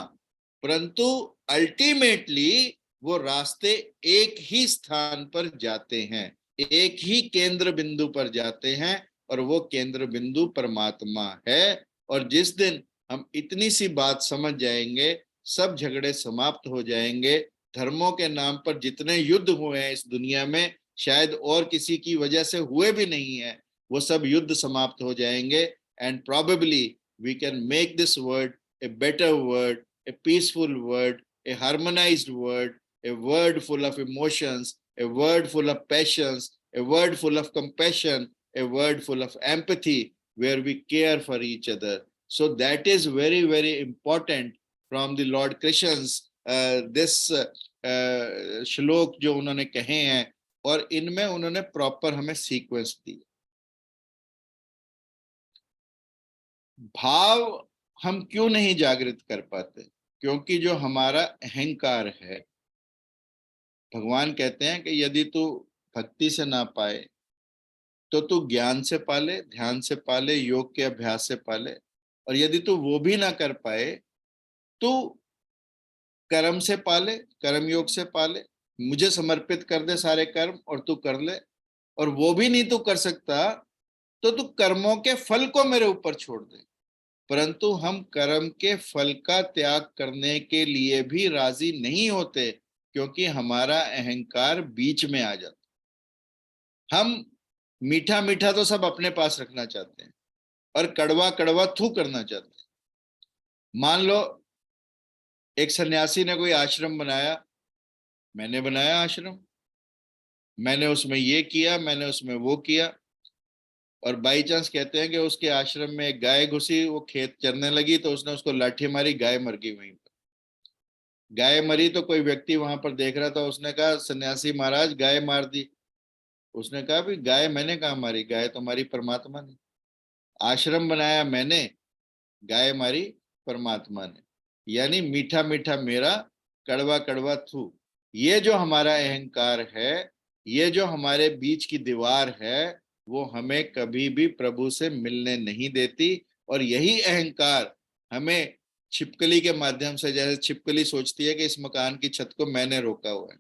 परंतु अल्टीमेटली वो रास्ते एक ही स्थान पर जाते हैं, एक ही केंद्र बिंदु पर जाते हैं, और वो केंद्र बिंदु परमात्मा है। और जिस दिन हम इतनी सी बात समझ जाएंगे, सब झगड़े समाप्त हो जाएंगे। धर्मों के नाम पर जितने युद्ध हुए हैं इस दुनिया में, शायद और किसी की वजह से हुए भी नहीं है, वो सब युद्ध समाप्त हो जाएंगे। And probably we can make this word a better word, a peaceful word, a harmonized word, a word full of emotions, a word full of passions, a word full of compassion, a word full of empathy, where we care for each other. So that is very, very important from the Lord Krishna's this श्लोक जो उन्होंने कहे हैं, और इनमें उन्होंने proper हमें sequence दी। भाव हम क्यों नहीं जागृत कर पाते? क्योंकि जो हमारा अहंकार है, भगवान कहते हैं कि यदि तू भक्ति से ना पाए तो तू ज्ञान से पाले, ध्यान से पाले, योग के अभ्यास से पाले, और यदि तू वो भी ना कर पाए तो कर्म से पाले, कर्म योग से पाले, मुझे समर्पित कर दे सारे कर्म और तू कर ले। और वो भी नहीं तू कर सकता तो तू कर्मों के फल को मेरे ऊपर छोड़ दे। परंतु हम कर्म के फल का त्याग करने के लिए भी राजी नहीं होते, क्योंकि हमारा अहंकार बीच में आ जाता। हम मीठा मीठा तो सब अपने पास रखना चाहते हैं और कड़वा कड़वा थू करना चाहते हैं। मान लो एक सन्यासी ने कोई आश्रम बनाया, मैंने बनाया आश्रम, मैंने उसमें ये किया, मैंने उसमें वो किया, और बाई चांस कहते हैं कि उसके आश्रम में एक गाय घुसी, वो खेत चरने लगी तो उसने उसको लाठी मारी, गाय मर गई वहीं पर। गाय मरी तो कोई व्यक्ति वहां पर देख रहा था, उसने कहा सन्यासी महाराज गाय मार दी। उसने कहा भी गाय मैंने कहा मारी, गाय तो हमारी परमात्मा ने। आश्रम बनाया मैंने, गाय मारी परमात्मा ने। यानी मीठा मीठा मेरा, कड़वा कड़वा थू। ये जो हमारा अहंकार है, ये जो हमारे बीच की दीवार है, वो हमें कभी भी प्रभु से मिलने नहीं देती। और यही अहंकार हमें छिपकली के माध्यम से, जैसे छिपकली सोचती है कि इस मकान की छत को मैंने रोका हुआ है।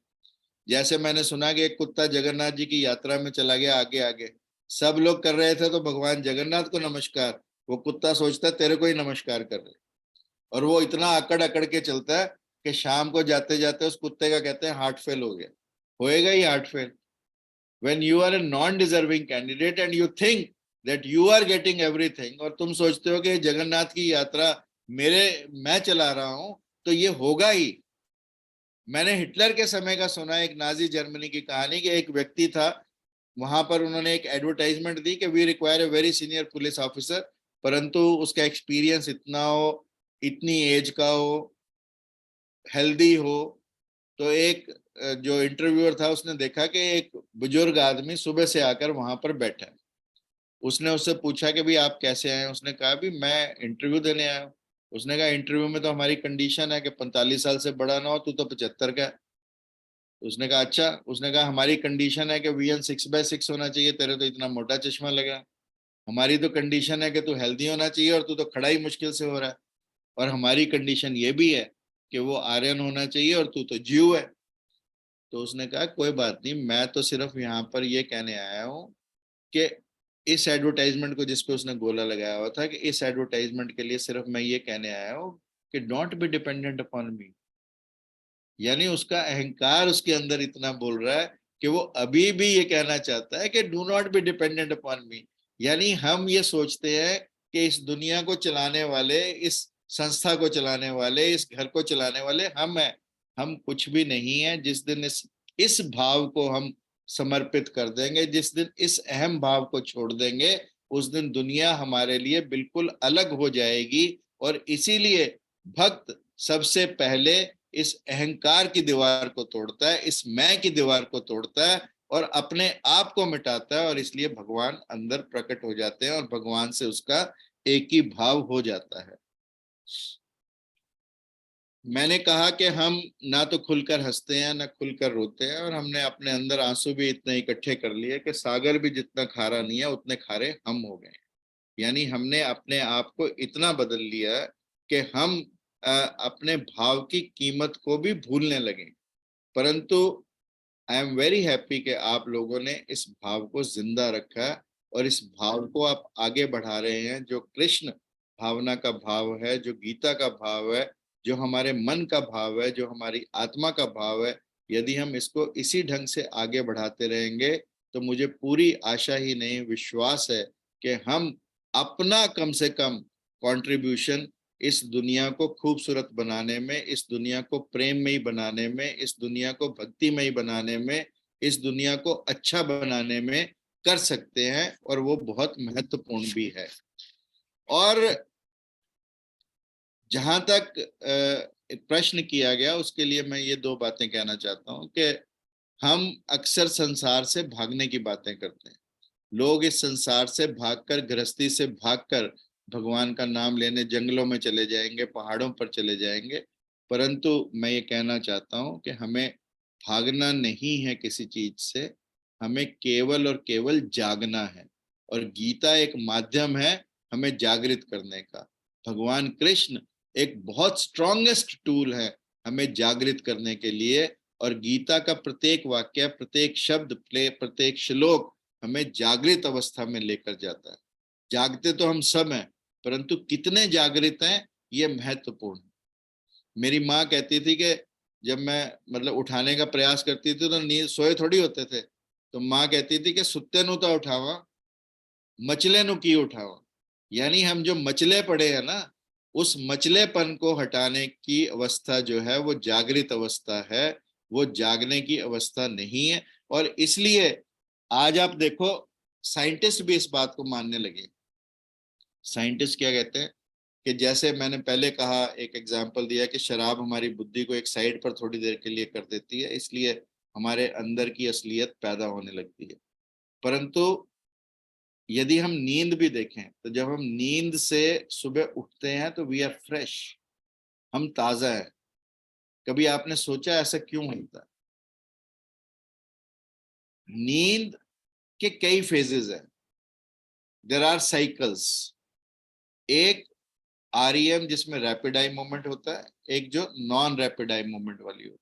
जैसे मैंने सुना कि एक कुत्ता जगन्नाथ जी की यात्रा में चला गया आगे आगे, सब लोग कर रहे थे तो भगवान जगन्नाथ को नमस्कार, वो कुत्ता सोचता है तेरे को ही नमस्कार कर रहे, और वो इतना अकड़ अकड़ के चलता है कि शाम को जाते जाते उस कुत्ते का कहते हैं हार्ट फेल हो गया। होएगा ही heart fail. When you are a non-deserving candidate and you think that you are getting everything, और तुम सोचते हो कि जगन्नाथ की यात्रा मैं चला रहा हूं तो ये होगा ही। मैंने हिटलर के समय का सुना, एक नाजी जर्मनी की कहानी, कि एक व्यक्ति था, वहां पर उन्होंने एक एडवर्टाइजमेंट दी कि we require a very senior police officer, परंतु उसका एक्सपीरियंस इतना हो, इतनी एज का हो, हेल्दी हो। तो एक जो इंटरव्यूअर था उसने देखा कि एक बुजुर्ग आदमी सुबह से आकर वहां पर बैठा है। उसने उससे पूछा कि भाई आप कैसे आए? उसने कहा भी मैं इंटरव्यू देने आया हूँ। उसने कहा इंटरव्यू में तो हमारी कंडीशन है कि 45 साल से बड़ा ना हो, तू तो 75 का है। उसने कहा अच्छा। उसने कहा हमारी कंडीशन है कि VN 6/6 होना चाहिए, तेरे तो इतना मोटा चश्मा लगा। हमारी तो कंडीशन है कि तू हेल्दी होना चाहिए और तू तो खड़ा ही मुश्किल से हो रहा है। और हमारी कंडीशन ये भी है कि वो आर्यन होना चाहिए और तू तो जीव है। तो उसने कहा कोई बात नहीं, मैं तो सिर्फ यहाँ पर ये कहने आया हूँ कि इस एडवर्टाइजमेंट को, जिसपे उसने गोला लगाया हुआ था, कि इस एडवर्टाइजमेंट के लिए सिर्फ मैं ये कहने आया हूँ कि डोंट बी डिपेंडेंट अपॉन मी। यानी उसका अहंकार उसके अंदर इतना बोल रहा है कि वो अभी भी ये कहना चाहता है कि do not be dependent upon मी। यानी हम ये सोचते हैं कि इस दुनिया को चलाने वाले, इस संस्था को चलाने वाले, इस घर को चलाने वाले हम हैं। हम कुछ भी नहीं है। जिस दिन इस भाव को हम समर्पित कर देंगे, जिस दिन इस अहम भाव को छोड़ देंगे, उस दिन दुनिया हमारे लिए बिल्कुल अलग हो जाएगी। और इसीलिए भक्त सबसे पहले इस अहंकार की दीवार को तोड़ता है, इस मैं की दीवार को तोड़ता है और अपने आप को मिटाता है, और इसलिए भगवान अंदर प्रकट हो जाते हैं और भगवान से उसका एक ही भाव हो जाता है। मैंने कहा कि हम ना तो खुलकर हंसते हैं ना खुलकर रोते हैं, और हमने अपने अंदर आंसू भी इतने इकट्ठे कर लिए कि सागर भी जितना खारा नहीं है उतने खारे हम हो गए। यानी हमने अपने आप को इतना बदल लिया है कि हम अपने भाव की कीमत को भी भूलने लगे। परंतु आई एम वेरी हैप्पी कि आप लोगों ने इस भाव को जिंदा रखा है और इस भाव को आप आगे बढ़ा रहे हैं। जो कृष्ण भावना का भाव है, जो गीता का भाव है, जो हमारे मन का भाव है, जो हमारी आत्मा का भाव है, यदि हम इसको इसी ढंग से आगे बढ़ाते रहेंगे तो मुझे पूरी आशा ही नहीं, विश्वास है कि हम अपना कम से कम कंट्रीब्यूशन इस दुनिया को खूबसूरत बनाने में, इस दुनिया को प्रेममयी बनाने में, इस दुनिया को भक्तिमयी बनाने में, इस दुनिया को अच्छा बनाने में कर सकते हैं, और वो बहुत महत्वपूर्ण भी है। और जहां तक प्रश्न किया गया उसके लिए मैं ये दो बातें कहना चाहता हूं कि हम अक्सर संसार से भागने की बातें करते हैं। लोग इस संसार से भागकर, गृहस्थी से भागकर भगवान का नाम लेने जंगलों में चले जाएंगे, पहाड़ों पर चले जाएंगे। परंतु मैं ये कहना चाहता हूं कि हमें भागना नहीं है किसी चीज से, हमें केवल और केवल जागना है। और गीता एक माध्यम है हमें जागृत करने का। भगवान कृष्ण एक बहुत स्ट्रॉन्गेस्ट टूल है हमें जागृत करने के लिए, और गीता का प्रत्येक वाक्य, प्रत्येक शब्द, प्रत्येक श्लोक हमें जागृत अवस्था में लेकर जाता है। जागते तो हम सब हैं, परंतु कितने जागृत हैं ये महत्वपूर्ण है। मेरी माँ कहती थी कि जब मैं उठाने का प्रयास करती थी तो नींद सोए थोड़ी होते थे, तो माँ कहती थी कि सुत्ते नु तो उठावा, मचले नु की उठावा। यानी हम जो मचले पड़े हैं ना, उस मचलेपन को हटाने की अवस्था जो है वो जागृत अवस्था है, वो जागने की अवस्था नहीं है। और इसलिए आज आप देखो साइंटिस्ट भी इस बात को मानने लगे। साइंटिस्ट क्या कहते हैं कि जैसे मैंने पहले कहा, एक एग्जांपल दिया कि शराब हमारी बुद्धि को एक साइड पर थोड़ी देर के लिए कर देती है, इसलिए हमारे अंदर की असलियत पैदा होने लगती है। परंतु यदि हम नींद भी देखें तो जब हम नींद से सुबह उठते हैं तो वी आर फ्रेश, हम ताजा है। कभी आपने सोचा ऐसा क्यों होता है? नींद के कई फेजेस हैं, देयर आर साइकिल्स। एक REM जिसमें रैपिड आई मूवमेंट होता है, एक जो नॉन रैपिड आई मूवमेंट वाली होती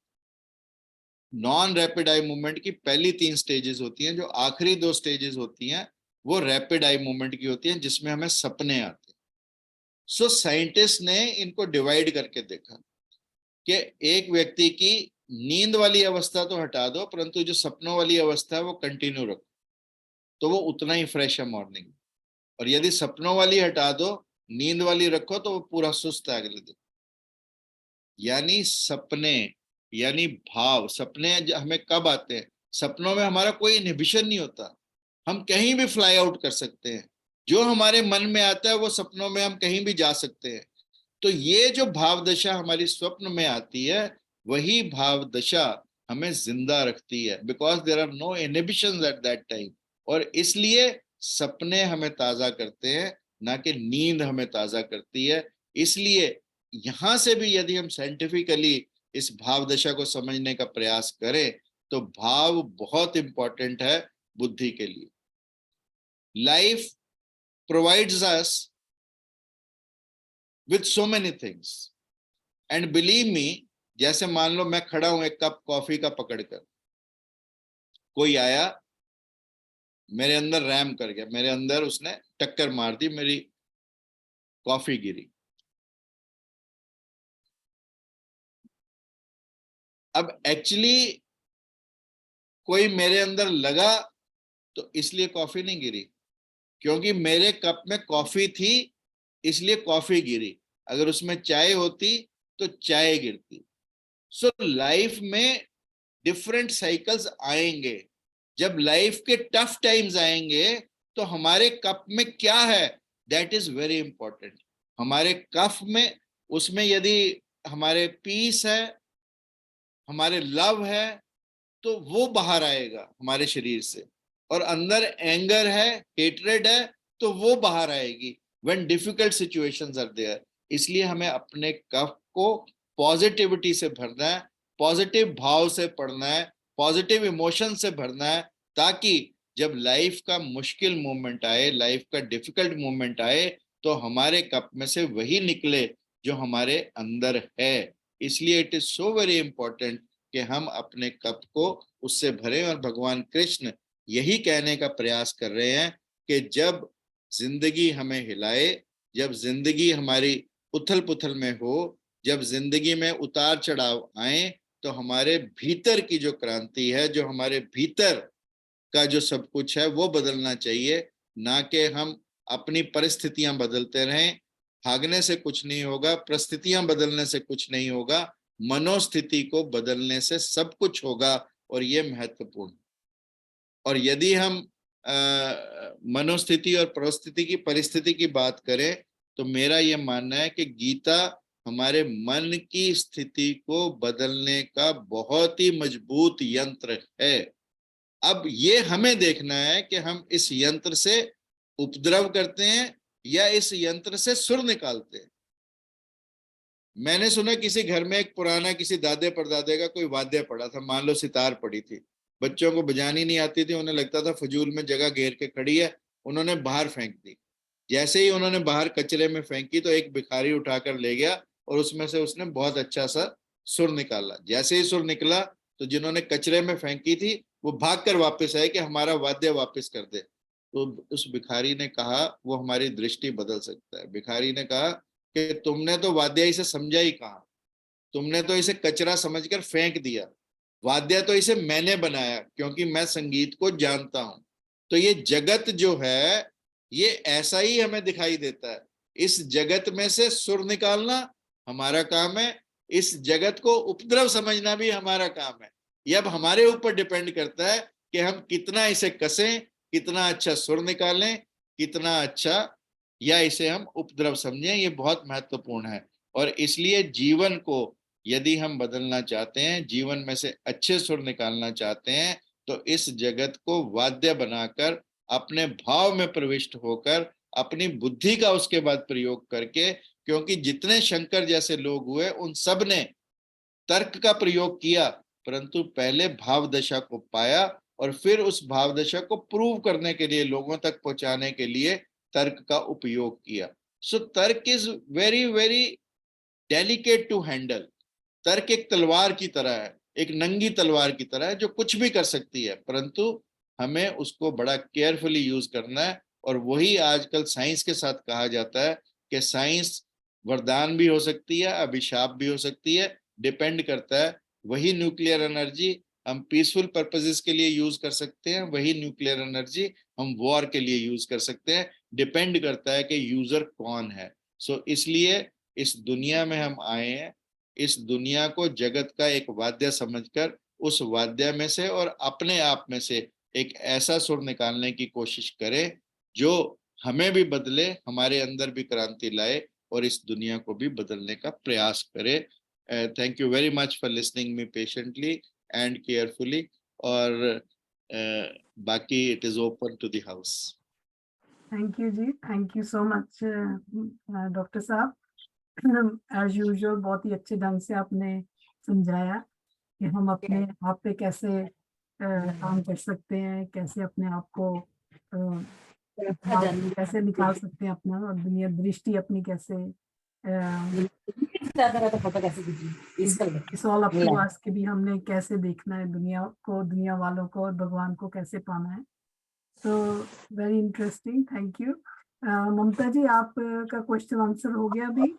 है। नॉन रैपिड आई मूवमेंट की पहली 3 स्टेजेस होती हैं, जो आखिरी 2 स्टेजेस होती हैं वो रैपिड आई मूवमेंट की होती हैं, जिसमें हमें सपने आते हैं। सो साइंटिस्ट ने इनको डिवाइड करके देखा कि एक व्यक्ति की नींद वाली अवस्था तो हटा दो, परंतु जो सपनों वाली अवस्था है वो कंटिन्यू रखो, तो वो उतना ही फ्रेश है मॉर्निंग। और यदि सपनों वाली हटा दो, नींद वाली रखो, तो वो पूरा सुस्त है अगले दिन। यानी सपने, यानी भाव, सपने हमें कब आते हैं? सपनों में हमारा कोई इनहिबिशन नहीं होता, हम कहीं भी फ्लाई आउट कर सकते हैं। जो हमारे मन में आता है वो सपनों में हम कहीं भी जा सकते हैं। तो ये जो भाव दशा हमारी स्वप्न में आती है, वही भाव दशा हमें जिंदा रखती है, because there are no inhibitions at that time. और इसलिए सपने हमें ताजा करते हैं, ना कि नींद हमें ताजा करती है। इसलिए यहां से भी यदि हम साइंटिफिकली इस भाव दशा को समझने का प्रयास करें तो भाव बहुत इंपॉर्टेंट है बुद्धि के लिए। Life provides us with so many things and believe me, जैसे मान लो मैं खड़ा हूं एक कप कॉफी का पकड़कर, कोई आया मेरे अंदर रैम कर गया, मेरे अंदर उसने टक्कर मार दी, मेरी कॉफी गिरी। अब एक्चुअली कोई मेरे अंदर लगा तो इसलिए कॉफी नहीं गिरी, क्योंकि मेरे कप में कॉफी थी इसलिए कॉफी गिरी। अगर उसमें चाय होती तो चाय गिरती। सो लाइफ में डिफरेंट साइकिल्स आएंगे। जब लाइफ के टफ टाइम्स आएंगे तो हमारे कप में क्या है, दैट इज वेरी इंपॉर्टेंट। हमारे कप में, उसमें यदि हमारे पीस है, हमारे लव है, तो वो बाहर आएगा हमारे शरीर से। और अंदर एंगर है, हेट्रेड है, तो वो बाहर आएगी when difficult situations are there. इसलिए हमें अपने कप को पॉजिटिविटी से भरना है, पॉजिटिव भाव से पढ़ना है, पॉजिटिव इमोशन से भरना है, ताकि जब लाइफ का मुश्किल मोमेंट आए, लाइफ का डिफिकल्ट मोमेंट आए, तो हमारे कप में से वही निकले जो हमारे अंदर है। इसलिए it is so very important कि हम अपने कप को उससे भरें। और भगवान कृष्ण यही कहने का प्रयास कर रहे हैं कि जब जिंदगी हमें हिलाए, जब जिंदगी हमारी उथल पुथल में हो, जब जिंदगी में उतार चढ़ाव आए, तो हमारे भीतर की जो क्रांति है, जो हमारे भीतर का जो सब कुछ है, वो बदलना चाहिए। ना कि हम अपनी परिस्थितियां बदलते रहें। भागने से कुछ नहीं होगा, परिस्थितियां बदलने से कुछ नहीं होगा, मनोस्थिति को बदलने से सब कुछ होगा। और ये महत्वपूर्ण। और यदि हम मनोस्थिति और परिस्थिति की बात करें, तो मेरा ये मानना है कि गीता हमारे मन की स्थिति को बदलने का बहुत ही मजबूत यंत्र है। अब ये हमें देखना है कि हम इस यंत्र से उपद्रव करते हैं या इस यंत्र से सुर निकालते हैं। मैंने सुना किसी घर में एक पुराना किसी दादे परदादे का कोई वाद्य पड़ा था, मान लो सितार पड़ी थी, बच्चों को बजानी नहीं आती थी, उन्हें लगता था फजूल में जगह घेर के खड़ी है, उन्होंने बाहर फेंक दी। जैसे ही उन्होंने बाहर कचरे में फेंकी तो एक भिखारी उठाकर ले गया और उसमें से उसने बहुत अच्छा सा सुर निकाला। जैसे ही सुर निकला तो जिन्होंने कचरे में फेंकी थी वो भागकर वापस आए कि हमारा वाद्य वापस कर दे। तो उस भिखारी ने कहा, वो हमारी दृष्टि बदल सकता है। भिखारी ने कहा कि तुमने तो वाद्य इसे समझा ही कहाँ, तुमने तो इसे कचरा समझकर फेंक दिया। वाद्य तो इसे मैंने बनाया क्योंकि मैं संगीत को जानता हूं। तो ये जगत जो है ये ऐसा ही हमें दिखाई देता है। इस जगत में से सुर निकालना हमारा काम है, इस जगत को उपद्रव समझना भी हमारा काम है। ये अब हमारे ऊपर डिपेंड करता है कि हम कितना इसे कसें, कितना अच्छा सुर निकालें, कितना अच्छा, या इसे हम उपद्रव समझें। ये बहुत महत्वपूर्ण है। और इसलिए जीवन को यदि हम बदलना चाहते हैं, जीवन में से अच्छे सुर निकालना चाहते हैं, तो इस जगत को वाद्य बनाकर, अपने भाव में प्रविष्ट होकर, अपनी बुद्धि का उसके बाद प्रयोग करके, क्योंकि जितने शंकर जैसे लोग हुए उन सब ने तर्क का प्रयोग किया, परंतु पहले भाव दशा को पाया और फिर उस भाव दशा को प्रूव करने के लिए, लोगों तक पहुंचाने के लिए तर्क का उपयोग किया। सो तर्क is very very delicate to handle. तर्क एक तलवार की तरह है, एक नंगी तलवार की तरह है जो कुछ भी कर सकती है, परंतु हमें उसको बड़ा केयरफुली यूज करना है। और वही आजकल साइंस के साथ कहा जाता है कि साइंस वरदान भी हो सकती है, अभिशाप भी हो सकती है, डिपेंड करता है। वही न्यूक्लियर एनर्जी हम पीसफुल पर्पसेस के लिए यूज कर सकते हैं, वही न्यूक्लियर एनर्जी हम वॉर के लिए यूज कर सकते हैं, डिपेंड करता है कि यूजर कौन है। सो इसलिए इस दुनिया में हम आए हैं, इस दुनिया को जगत का एक वाद्य समझकर उस वाद्य में से और अपने आप में से एक ऐसा सुर निकालने की कोशिश करें जो हमें भी बदले, हमारे अंदर भी क्रांति लाए और इस दुनिया को भी बदलने का प्रयास करे। Thank you very much for listening me patiently and carefully. और बाकी it is open to the house. Thank you जी, thank you so much doctor साहब। एज यूजुअल बहुत ही अच्छे ढंग से आपने समझाया कि हम अपने आप पे कैसे काम कर सकते हैं, कैसे अपने आप को कैसे निकाल सकते हैं अपना, और दुनिया दृष्टि अपनी कैसे इस ऑल अप टू अस के भी हमने कैसे देखना है दुनिया को, दुनिया वालों को, और भगवान को कैसे पाना है। तो वेरी इंटरेस्टिंग, थैंक यू। ममता जी, आपका क्वेश्चन आंसर हो गया अभी?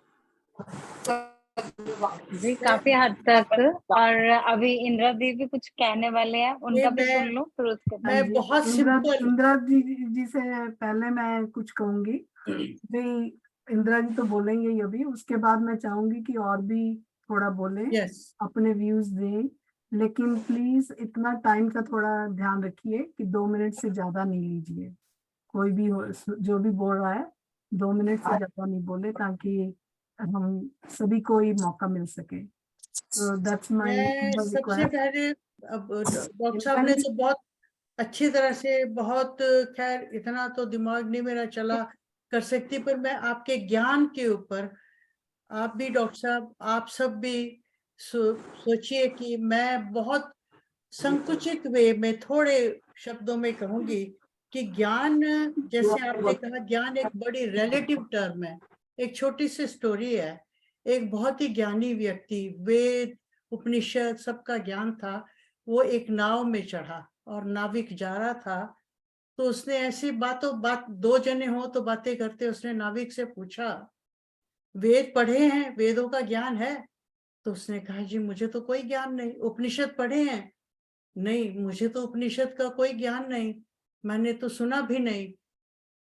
जी काफी हद तक। और अभी इंदिरा दी भी कुछ कहने वाले हैं, उनका भी सुन लो फिर उसके बाद। मैं बहुत सिंपल इंदिरा जी से पहले मैं कुछ कहूंगी। भाई इंदिरा जी तो बोलेंगे ही अभी, उसके बाद मैं चाहूंगी कि और भी थोड़ा बोलें, यस अपने व्यूज दें लेकिन प्लीज इतना टाइम का थोड़ा ध्यान रखिए कि 2 मिनट से ज्यादा नहीं लीजिए। कोई भी हो, जो भी बोल रहा है 2 मिनट से ज्यादा नहीं बोले, ताकि हम सभी को ही मौका मिल सके। तो दैट्स माय मैं सबसे रिक्वेस्ट। पहले, अब डॉक्टर साहब ने तो बहुत अच्छी तरह से, बहुत, खैर इतना तो दिमाग नहीं मेरा चला कर सकती, पर मैं आपके ज्ञान के ऊपर, आप भी डॉक्टर साहब, आप सब भी सोचिए कि मैं बहुत संकुचित वे में थोड़े शब्दों में कहूंगी कि ज्ञान, जैसे आपने कहा, ज्ञान एक बड़ी रिलेटिव टर्म है। एक छोटी सी स्टोरी है। एक बहुत ही ज्ञानी व्यक्ति, वेद उपनिषद सबका ज्ञान था, वो एक नाव में चढ़ा और नाविक जा रहा था, तो उसने ऐसी बात 2 जने हो तो बातें करते, उसने नाविक से पूछा, वेद पढ़े हैं, वेदों का ज्ञान है? तो उसने कहा, जी मुझे तो कोई ज्ञान नहीं। उपनिषद पढ़े हैं? नहीं, मुझे तो उपनिषद का कोई ज्ञान नहीं, मैंने तो सुना भी नहीं।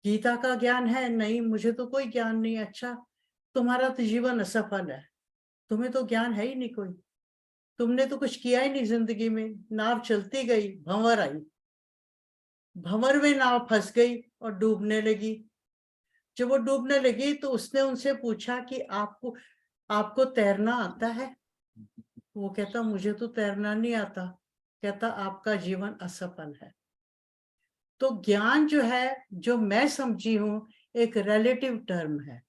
गीता का ज्ञान है? नहीं, मुझे तो कोई ज्ञान नहीं। अच्छा, तुम्हारा तो जीवन असफल है, तुम्हें तो ज्ञान है ही नहीं कोई, तुमने तो कुछ किया ही नहीं जिंदगी में। नाव चलती गई, भंवर आई, भंवर में नाव फंस गई और डूबने लगी। जब वो डूबने लगी तो उसने उनसे पूछा कि आपको तैरना आता है? वो कहता, मुझे तो तैरना नहीं आता। कहता, आपका जीवन असफल है। तो ज्ञान जो है, जो मैं समझी हूं, एक रिलेटिव टर्म है।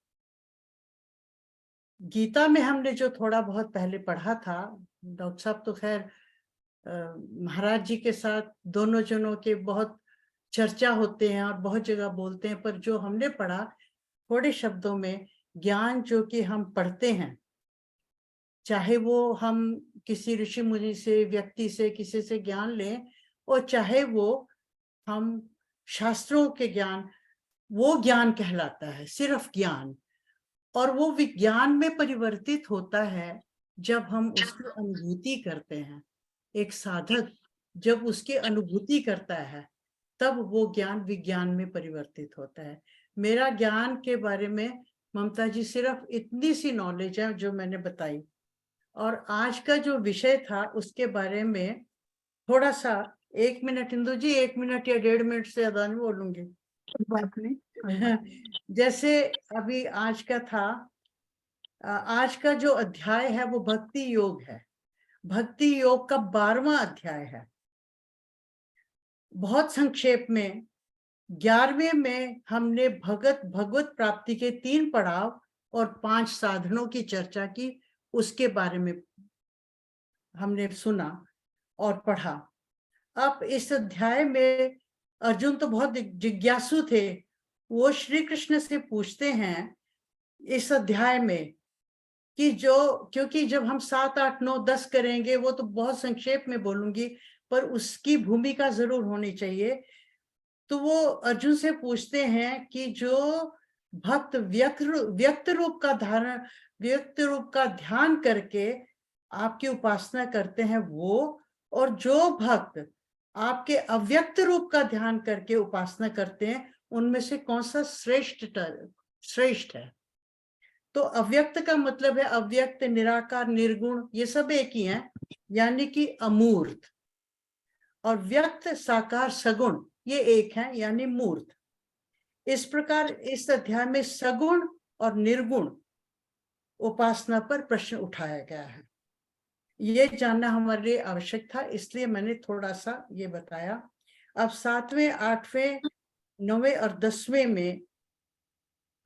गीता में हमने जो थोड़ा बहुत पहले पढ़ा था, डॉक्टर साहब तो खैर महाराज जी के साथ दोनों जनों के बहुत चर्चा होते हैं और बहुत जगह बोलते हैं, पर जो हमने पढ़ा थोड़े शब्दों में, ज्ञान जो कि हम पढ़ते हैं, चाहे वो हम किसी ऋषि मुनि से, व्यक्ति से, किसी से ज्ञान लें, और चाहे वो हम शास्त्रों के ज्ञान, वो ज्ञान कहलाता है, सिर्फ ज्ञान। और वो विज्ञान में परिवर्तित होता है जब हम उसकी अनुभूति करते हैं। एक साधक जब उसकी अनुभूति करता है, तब वो ज्ञान विज्ञान में परिवर्तित होता है। मेरा ज्ञान के बारे में ममता जी सिर्फ इतनी सी नॉलेज है जो मैंने बताई, और आज का जो विषय था उसके बारे में थोड़ा सा, 1 मिनट इंदु जी, 1 मिनट या 1.5 मिनट से ज्यादा नहीं बोलूंगी। बात नहीं। जैसे अभी आज का था, आज का जो अध्याय है वो भक्ति योग है। भक्ति योग का 12वां अध्याय है। बहुत संक्षेप में 11वें में हमने भगवत प्राप्ति के 3 पड़ाव और 5 साधनों की चर्चा की, उसके बारे में हमने सुना और पढ़ा। अब इस अध्याय में अर्जुन तो बहुत जिज्ञासु थे, वो श्री कृष्ण से पूछते हैं इस अध्याय में कि क्योंकि जब हम 7, 8, 9, 10 करेंगे, वो तो बहुत संक्षेप में बोलूंगी, पर उसकी भूमिका जरूर होनी चाहिए। तो वो अर्जुन से पूछते हैं कि जो भक्त व्यक्त रूप का ध्यान करके आपकी उपासना करते हैं वो, और जो भक्त आपके अव्यक्त रूप का ध्यान करके उपासना करते हैं, उनमें से कौन सा श्रेष्ठ है? तो अव्यक्त का मतलब है अव्यक्त, निराकार, निर्गुण, ये सब एक ही हैं, यानी कि अमूर्त। और व्यक्त, साकार, सगुण, ये एक है, यानी मूर्त। इस प्रकार इस अध्याय में सगुण और निर्गुण उपासना पर प्रश्न उठाया गया है। ये जानना हमारे लिए आवश्यक था, इसलिए मैंने थोड़ा सा ये बताया। अब 7वें, 8वें, 9वें और 10वें में,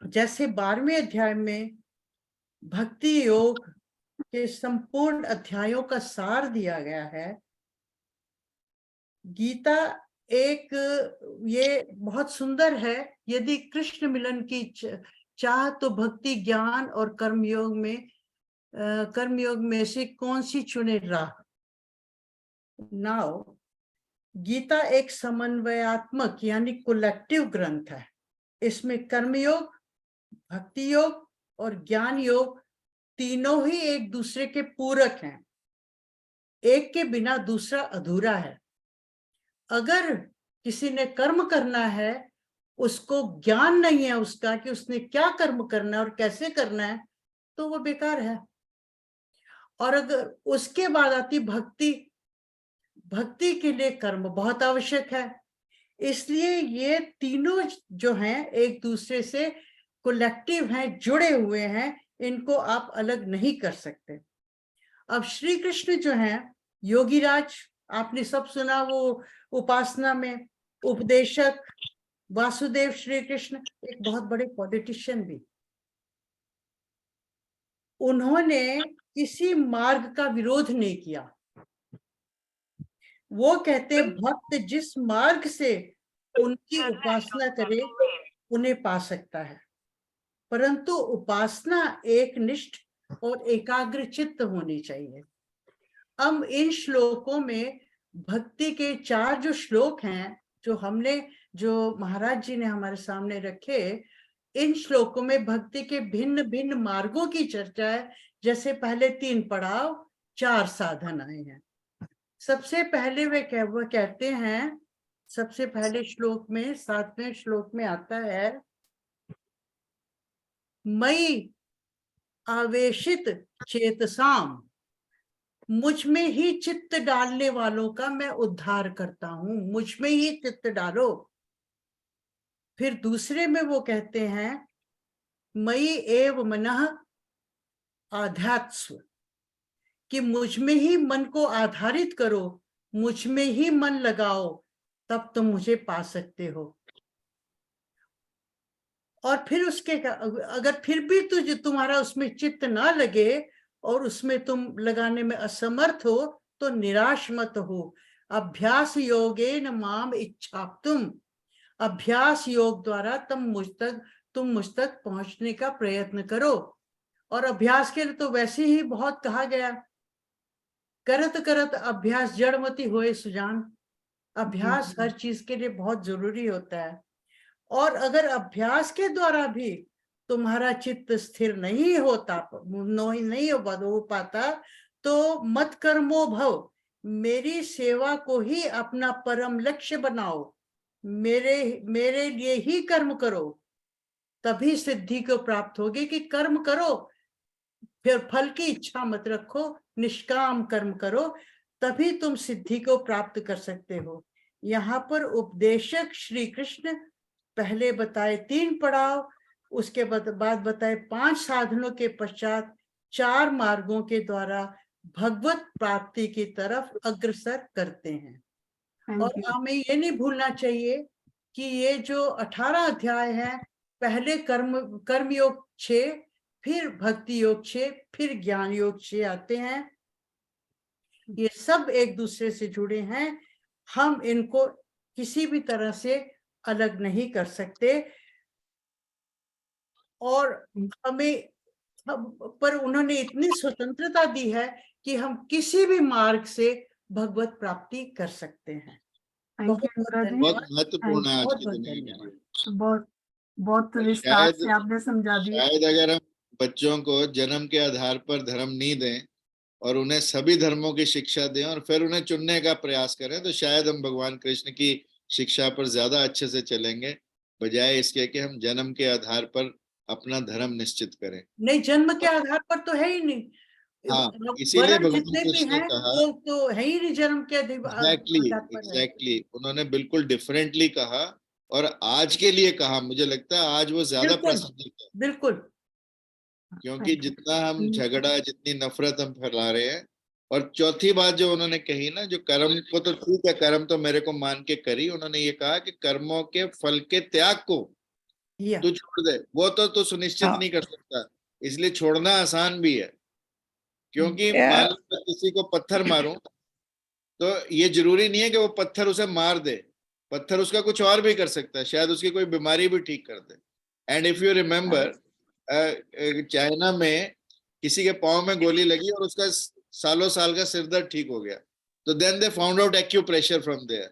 जैसे 12वें अध्याय में भक्ति योग के संपूर्ण अध्यायों का सार दिया गया है, गीता एक ये बहुत सुंदर है। यदि कृष्ण मिलन की चाह तो भक्ति, ज्ञान और कर्मयोग में से कौन सी चुने राह? नाउ गीता एक समन्वयात्मक यानी कलेक्टिव ग्रंथ है। इसमें कर्मयोग, भक्ति योग और ज्ञान योग तीनों ही एक दूसरे के पूरक हैं। एक के बिना दूसरा अधूरा है। अगर किसी ने कर्म करना है, उसको ज्ञान नहीं है उसका कि उसने क्या कर्म करना है और कैसे करना है, तो वो बेकार है। और अगर उसके बाद आती भक्ति, भक्ति के लिए कर्म बहुत आवश्यक है। इसलिए ये तीनों जो हैं एक दूसरे से कलेक्टिव हैं, जुड़े हुए हैं, इनको आप अलग नहीं कर सकते। अब श्री कृष्ण जो हैं योगीराज, आपने सब सुना, वो उपासना में उपदेशक, वासुदेव श्री कृष्ण एक बहुत बड़े पॉलिटिशियन भी। उन्होंने किसी मार्ग का विरोध नहीं किया। वो कहते भक्त जिस मार्ग से उनकी उपासना करे उन्हें पा सकता है, परंतु उपासना एक निष्ठ और एकाग्र चित्त होनी चाहिए। अब इन श्लोकों में भक्ति के 4 जो श्लोक हैं, जो महाराज जी ने हमारे सामने रखे, इन श्लोकों में भक्ति के भिन्न भिन्न मार्गों की चर्चा है। जैसे पहले 3 पड़ाव, 4 साधन आए हैं। सबसे पहले वे कहते हैं, सबसे पहले श्लोक में 7वें श्लोक में आता है, मई आवेशित चेतसाम, मुझ में ही चित्त डालने वालों का मैं उद्धार करता हूं, मुझ में ही चित्त डालो। फिर दूसरे में वो कहते हैं, मई एव मनः आध्यात्स्व, कि मुझ में ही मन को आधारित करो, मुझ में ही मन लगाओ, तब तुम मुझे पा सकते हो। और फिर उसके अगर फिर भी तुम्हारा उसमें चित्त ना लगे और उसमें तुम लगाने में असमर्थ हो, तो निराश मत हो। अभ्यास योगेन माम इच्छाप्तुम, अभ्यास योग द्वारा तुम मुझ तक पहुंचने का प्रयत्न करो। और अभ्यास के लिए तो वैसे ही बहुत कहा गया, करत करत अभ्यास जड़मति होए सुजान। अभ्यास हर चीज के लिए बहुत जरूरी होता है। और अगर अभ्यास के द्वारा भी तुम्हारा चित्त स्थिर नहीं होता, नहीं हो पाता, तो मत कर्मो भव, मेरी सेवा को ही अपना परम लक्ष्य बनाओ, मेरे लिए ही कर्म करो, तभी सिद्धि को प्राप्त होगी। कि कर्म करो, फिर फल की इच्छा मत रखो, निष्काम कर्म करो, तभी तुम सिद्धि को प्राप्त कर सकते हो। यहाँ पर उपदेशक श्री कृष्ण पहले बताए 3 पड़ाव, उसके बाद बताए 5 साधनों के पश्चात 4 मार्गों के द्वारा भगवत प्राप्ति की तरफ अग्रसर करते हैं। और हमें ये नहीं भूलना चाहिए कि ये जो 18 अध्याय है, पहले कर्मयोग 6, फिर भक्ति योग 6, फिर ज्ञान योग 6 आते हैं। ये सब एक दूसरे से जुड़े हैं, हम इनको किसी भी तरह से अलग नहीं कर सकते। और हमें पर उन्होंने इतनी स्वतंत्रता दी है कि हम किसी भी मार्ग से भगवत प्राप्ति कर सकते हैं। बहुत महत्वपूर्ण है आज की दुनिया में। बहुत विस्तार से आपने समझा दिया। शायद अगर हम बच्चों को जन्म के आधार पर धर्म नहीं दें और उन्हें सभी धर्मों की शिक्षा दें और फिर उन्हें चुनने का प्रयास करें, तो शायद हम भगवान कृष्ण की शिक्षा पर ज्यादा अच्छे से चलेंगे, बजाय इसके कि हम जन्म के आधार पर अपना धर्म निश्चित करें। नहीं, जन्म के आधार पर तो है ही नहीं। हाँ, इसीलिए भगवान जितने भी कृष्ण हैं ने कहा, वो तो है ही नहीं जन्म के आधार पर। एग्जैक्टली उन्होंने बिल्कुल डिफरेंटली कहा और आज के लिए कहा। मुझे लगता है आज वो ज्यादा प्रासंगिक है। बिल्कुल, क्योंकि जितना हम झगड़ा, जितनी नफरत हम फैला रहे हैं। और चौथी बात जो उन्होंने कही ना, जो कर्म को तो ठीक है, कर्म तो मेरे को मान के करी, उन्होंने ये कहा कि कर्मों के फल के त्याग को तू छोड़ दे। वो तो सुनिश्चित नहीं कर सकता, इसलिए छोड़ना आसान भी है। क्योंकि मान लो मैं किसी को पत्थर मारूं, तो ये जरूरी नहीं है कि वो पत्थर उसे मार दे, पत्थर उसका कुछ और भी कर सकता है, शायद उसकी कोई बीमारी भी ठीक कर दे। And if you remember, China में किसी के पांव में गोली लगी और उसका सालों साल का सिर दर्द ठीक हो गया, तो then they found out acupressure from there,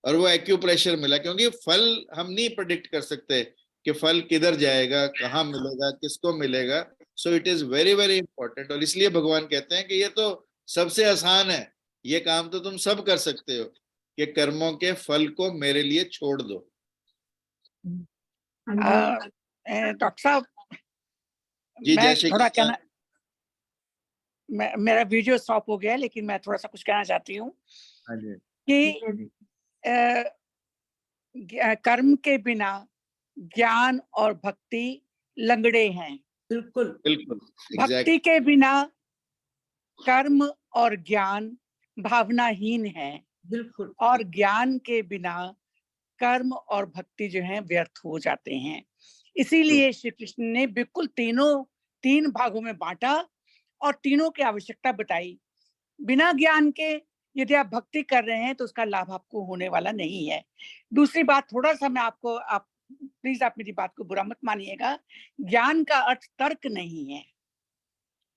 और वो एक्यूप्रेशर मिला। क्योंकि फल हम नहीं प्रेडिक्ट कर सकते कि फल किधर जाएगा, कहाँ मिलेगा, किसको मिलेगा। So it is very very important. और इसलिए भगवान कहते हैं कि ये तो सबसे आसान है, ये काम तो तुम सब कर सकते हो, कि कर्मों के फल को मेरे लिए छोड़ दो। डॉक्टर साहब, मैं थोड़ा कहना, मेरा वीडियो स्टॉप हो गया, लेकिन मैं थोड़ा सा कुछ कहना चाहती हूँ हाँ जी, कि ठीक है जी। कर्म के बिना ज्ञान और भक्ति लंगड़े हैं। बिल्कुल बिल्कुल भक्ति एग्जैक्ट के बिना कर्म और ज्ञान भावनाहीन है, बिल्कुल और ज्ञान के बिना कर्म और भक्ति जो है व्यर्थ हो जाते हैं। इसीलिए श्री कृष्ण ने बिल्कुल तीन भागों में बांटा और तीनों की आवश्यकता बताई। बिना ज्ञान के यदि आप भक्ति कर रहे हैं तो उसका लाभ आपको होने वाला नहीं है। दूसरी बात, थोड़ा सा मैं आप प्लीज आप मेरी बात को बुरा मत मानिएगा, ज्ञान का अर्थ तर्क नहीं है।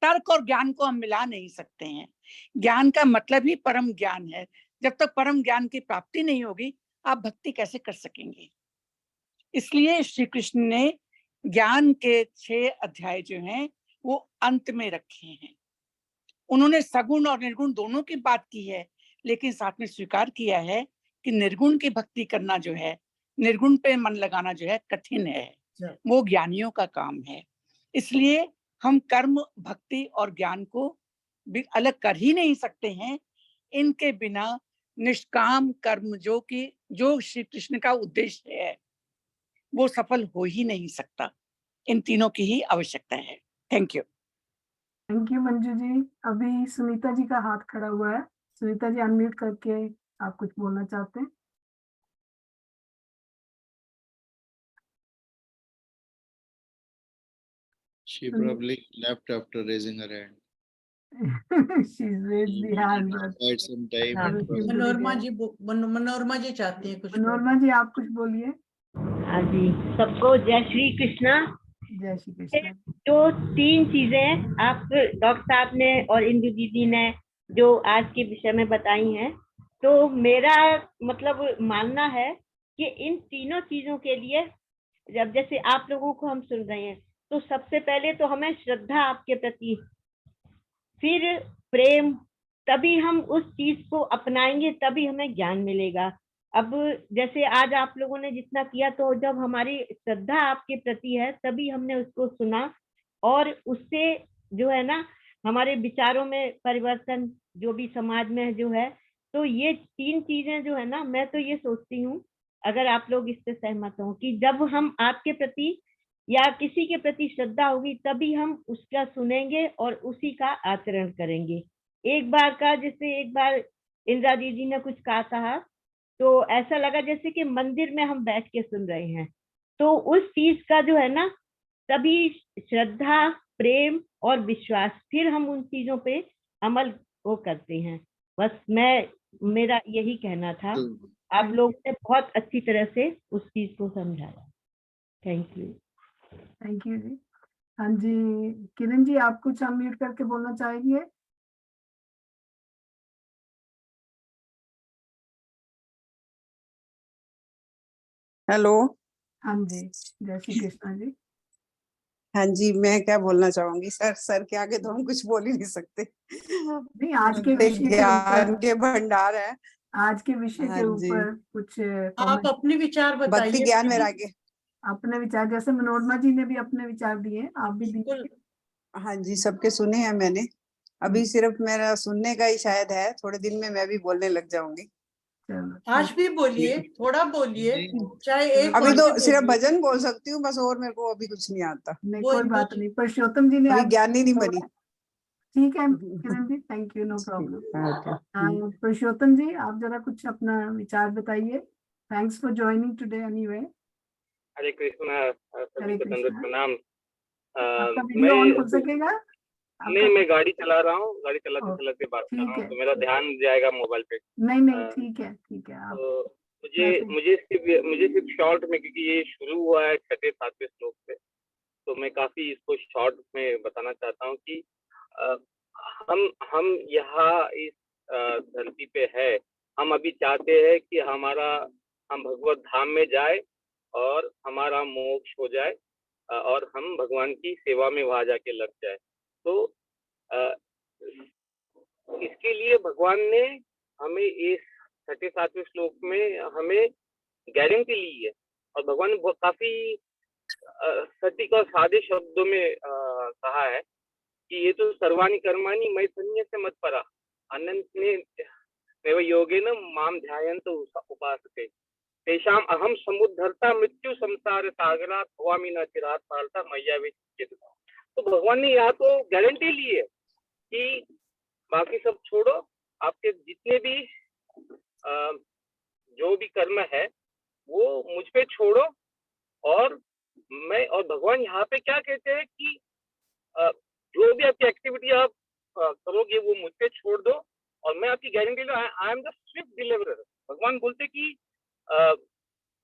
तर्क और ज्ञान को हम मिला नहीं सकते हैं। ज्ञान का मतलब ही परम ज्ञान है। जब तक परम ज्ञान की प्राप्ति नहीं होगी, आप भक्ति कैसे कर सकेंगे? इसलिए श्री कृष्ण ने ज्ञान के 6 अध्याय जो हैं वो अंत में रखे हैं। उन्होंने सगुण और निर्गुण दोनों की बात की है, लेकिन साथ में स्वीकार किया है कि निर्गुण की भक्ति करना जो है, निर्गुण पे मन लगाना जो है कठिन है, वो ज्ञानियों का काम है। इसलिए हम कर्म, भक्ति और ज्ञान को भी अलग कर ही नहीं सकते हैं। इनके बिना निष्काम कर्म जो श्री कृष्ण का उद्देश्य है वो सफल हो ही नहीं सकता। इन तीनों की ही आवश्यकता है। Thank you. Thank you Manju ji. अभी सुनीता जी का हाथ खड़ा हुआ है। सुनीता जी अनम्यूट करके आप कुछ बोलना चाहते हैं? She probably left after raising her hand. She's raised the hand, but Quite some time. हाँ, and बिल्कुल। probably- मनोरमा जी चाहती हैं कुछ मनोरमा जी आप कुछ बोलिए। हाँ जी, सबको जय श्री कृष्णा। जय श्री कृष्ण। तो 3 चीजें आप डॉक्टर साहब ने और इंदु दीदी ने जो आज के विषय में बताई हैं, तो मेरा मतलब मानना है कि इन तीनों चीजों के लिए जब जैसे आप लोगों को हम सुन रहे हैं, तो सबसे पहले तो हमें श्रद्धा आपके प्रति, फिर प्रेम, तभी हम उस चीज को अपनाएंगे, तभी हमें ज्ञान मिलेगा। अब जैसे आज आप लोगों ने जितना किया, तो जब हमारी श्रद्धा आपके प्रति है तभी हमने उसको सुना, और उससे जो है ना हमारे विचारों में परिवर्तन, जो भी समाज में जो है, तो ये 3 चीजें जो है ना, मैं तो ये सोचती हूँ, अगर आप लोग इससे सहमत हो, कि जब हम आपके प्रति या किसी के प्रति श्रद्धा होगी तभी हम उसका सुनेंगे और उसी का आचरण करेंगे। एक बार का, जैसे एक बार इंदिरा दीदी ने कुछ कहा था, तो ऐसा लगा जैसे कि मंदिर में हम बैठ के सुन रहे हैं। तो उस चीज का जो है ना, तभी श्रद्धा, प्रेम और विश्वास, फिर हम उन चीजों पे अमल वो करते हैं। बस मेरा यही कहना था। आप लोग ने बहुत अच्छी तरह से उस चीज को समझाया। Thank you. थैंक यू जी। हाँ जी, किरण जी आप कुछ अनम्यूट करके बोलना चाहेंगे? हेलो। हाँ जी, जय श्री कृष्ण जी। हाँ जी, मैं क्या बोलना चाहूंगी, सर के आगे तो हम कुछ बोल ही नहीं सकते। नहीं, आज के विषय के ज्ञान ऊपर, के भंडार है। आज के विषय के हाँ जी, ऊपर कुछ आप कमेंट, अपने विचार भक्ति बताइए ज्ञान दीदी। वैराग्य। अपने विचार, जैसे मनोरमा जी ने भी अपने विचार दिए, आप भी बिल्कुल। दीजिए। हाँ जी, सबके सुने हैं मैंने। अभी सिर्फ मेरा सुनने का ही शायद है, थोड़े दिन में मैं भी बोलने लग जाऊंगी। चलो, आज भी बोलिए, थोड़ा बोलिए, चाहे एक अभी वाक्य तो सिर्फ बोलिए। भजन बोल सकती हूँ बस, और मेरे को अभी कुछ नहीं आता। नहीं वो कोई वो बात नहीं, पुरुषोत्तम जी ने अभी आप ज्ञानी नहीं बनी। ठीक है Kiran ji, thank you, no problem. Purushottam ji आप जरा कुछ अपना विचार बताइए। Thanks for joining today anyway. Hare Krishna, सभी हरे को दंडवत कृष्णा। प्रणाम। आपका मैं वीडियो ऑन हो सकेगा? नहीं, मैं गाड़ी चला रहा हूँ, गाड़ी चलाते ओ, चलाते बात कर रहा ठीक हूँ, है। तो मेरा ध्यान जाएगा मोबाइल पे। नहीं नहीं, अ, ठीक है आप तो मुझे वैसे मुझे सिर्फ शॉर्ट में, क्योंकि ये शुरू हुआ है 6-7वें श्लोक से, तो मैं काफी इसको शॉर्ट में बताना चाहता हूँ कि अ, हम यहाँ इस धरती पे है। हम अभी चाहते हैं कि हम भगवत धाम में जाए और हमारा मोक्ष हो जाए, और हम भगवान की सेवा में वहां जाके लग जाए। तो अ, इसके लिए भगवान ने हमें इस 6-7वें श्लोक में हमें गारंटी ली है, और भगवान ने काफी सटीक और सादे शब्दों में कहा है कि ये तो सर्वाणी कर्माणी मई संन्यास मत परा, अनंत ने नैव योगेन मां ध्यायन्त उपासते तेषाम् अहं समुद्धर्ता मृत्यु संसार सागरात् भवामि न चिरात् पार्था मय्यावेशिष्यते। तो भगवान ने यहाँ तो गारंटी ली है कि बाकी सब छोड़ो, आपके जितने भी जो भी कर्म है वो मुझ पे छोड़ो, और भगवान यहाँ पे क्या कहते हैं कि जो भी आपकी एक्टिविटी आप करोगे वो मुझ पे छोड़ दो, और मैं आपकी गारंटी लूँ, I am the Swift deliverer. भगवान बोलते कि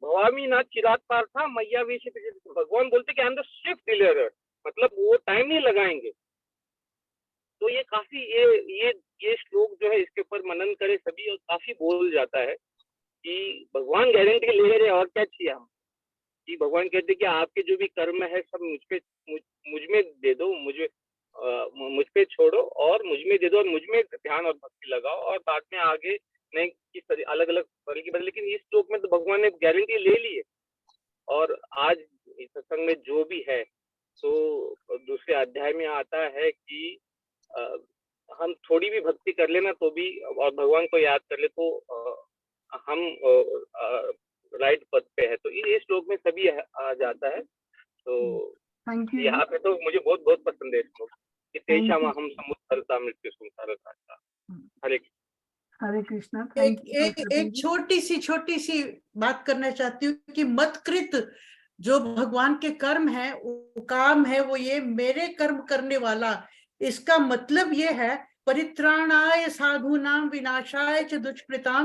भवामी ना चिराग पार्था मैया वेश, भगवान बोलते कि I am the Swift deliverer, मतलब वो टाइम नहीं लगाएंगे। तो ये काफी ये श्लोक जो है इसके ऊपर मनन करे सभी, और काफी बोल जाता है कि भगवान गारंटी ले रहे, और क्या चाहिए हम, कि भगवान कहते कि आपके जो भी कर्म है सब मुझ में दे दो, मुझ पे छोड़ो और मुझ में दे दो, और मुझ में ध्यान और भक्ति लगाओ, और बाद में आगे नहीं किस तरह अलग अलग तरह की बात। लेकिन इस श्लोक में तो भगवान ने गारंटी ले ली है। और आज इस सत्संग में जो भी है, तो दूसरे अध्याय में आता है कि हम थोड़ी भी भक्ति कर लेना तो भी, और भगवान को याद कर ले तो हम राइट पथ पे है। तो ये श्लोक में सभी आ जाता है। तो थैंक यू। यहाँ पे तो मुझे बहुत बहुत पसंद है श्लोक कि तेषाम अहं समुद्धर्ता मृत्यु संसार सागरात्। हरे हरे कृष्णा। एक थैंक यू। एक एक छोटी सी बात करना चाहती हूँ कि मतकृत जो भगवान के कर्म है, वो काम है, वो ये मेरे कर्म करने वाला, इसका मतलब ये है परित्राणाय साधूनां विनाशाय च दुष्कृतां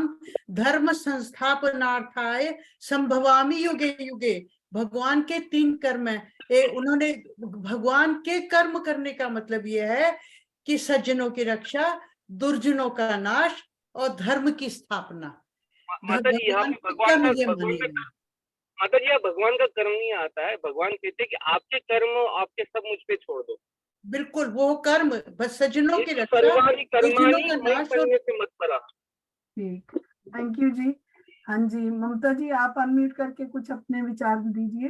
धर्म संस्थापनार्थाय संभवामि युगे युगे। भगवान के 3 कर्म है। उन्होंने भगवान के कर्म करने का मतलब ये है कि सज्जनों की रक्षा, दुर्जनों का नाश और धर्म की स्थापना। माता जी यहाँ पे भगवान का कर्म नहीं आता है। भगवान कहते हैं कि आपके कर्म आपके सब मुझ पे छोड़ दो। बिल्कुल वो कर्म बस सज्जनों की रक्षा, कर्माणि दुर्जनों का मयि नाश। पन्यते मत्परः। ठीक, थैंक यू जी। हाँ जी, ममता जी आप अनम्यूट करके कुछ अपने विचार दीजिए।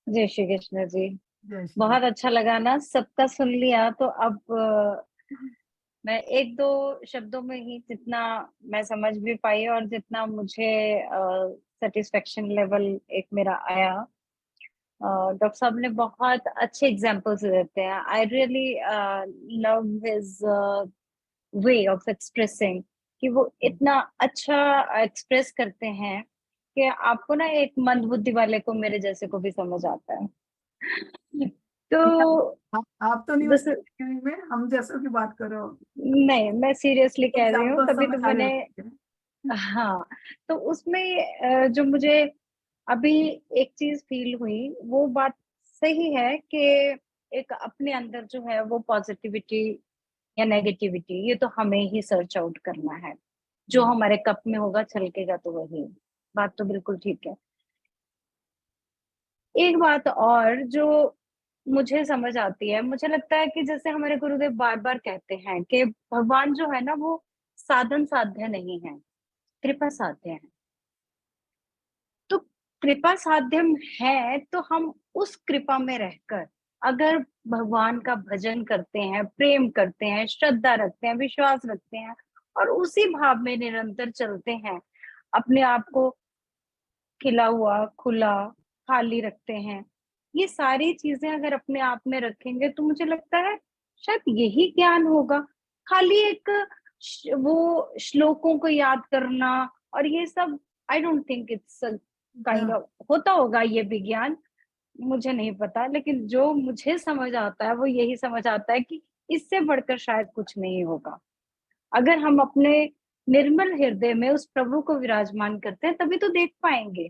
जय श्री कृष्ण जी। जय श्री बहुत अच्छा लगा ना, सबका सुन लिया। तो अब मैं 1-2 शब्दों में ही जितना मैं समझ भी पाई और जितना मुझे सेटिस्फेक्शन लेवल एक मेरा आया, डॉक्टर साहब ने बहुत अच्छे एग्जांपल्स देते हैं। I really love his way of expressing, कि वो इतना अच्छा एक्सप्रेस करते हैं कि आपको ना एक मंदबुद्धि वाले को, मेरे जैसे को भी समझ आता है। तो आप तो नहीं जैसे में हम जैसों की बात करो। नहीं, मैं सीरियसली कह रही हूँ, तभी तो मैंने हाँ। तो उसमें जो मुझे अभी एक चीज फील हुई, वो बात सही है कि एक अपने अंदर जो है वो पॉजिटिविटी या नेगेटिविटी, ये तो हमें ही सर्च आउट करना है। जो हमारे कप में होगा छलकेगा तो वही। बात तो बिल्कुल ठीक है। एक बात और जो मुझे समझ आती है, मुझे लगता है कि जैसे हमारे गुरुदेव बार बार कहते हैं कि भगवान जो है ना वो साधन साध्य नहीं है, कृपा साध्य है। तो कृपा साध्यम है तो हम उस कृपा में रहकर अगर भगवान का भजन करते हैं, प्रेम करते हैं, श्रद्धा रखते हैं, विश्वास रखते हैं और उसी भाव में निरंतर चलते हैं, अपने आप को खिला हुआ, खुला, खाली रखते हैं, ये सारी चीजें अगर अपने आप में रखेंगे तो मुझे लगता है शायद यही ज्ञान होगा। खाली एक वो श्लोकों को याद करना और ये सब, I don't think it's kind of होता होगा ये विज्ञान, मुझे नहीं पता, लेकिन जो मुझे समझ आता है वो यही समझ आता है कि इससे बढ़कर शायद कुछ नहीं होगा। अगर हम अपने निर्मल हृदय में उस प्रभु को विराजमान करते हैं तभी तो देख पाएंगे।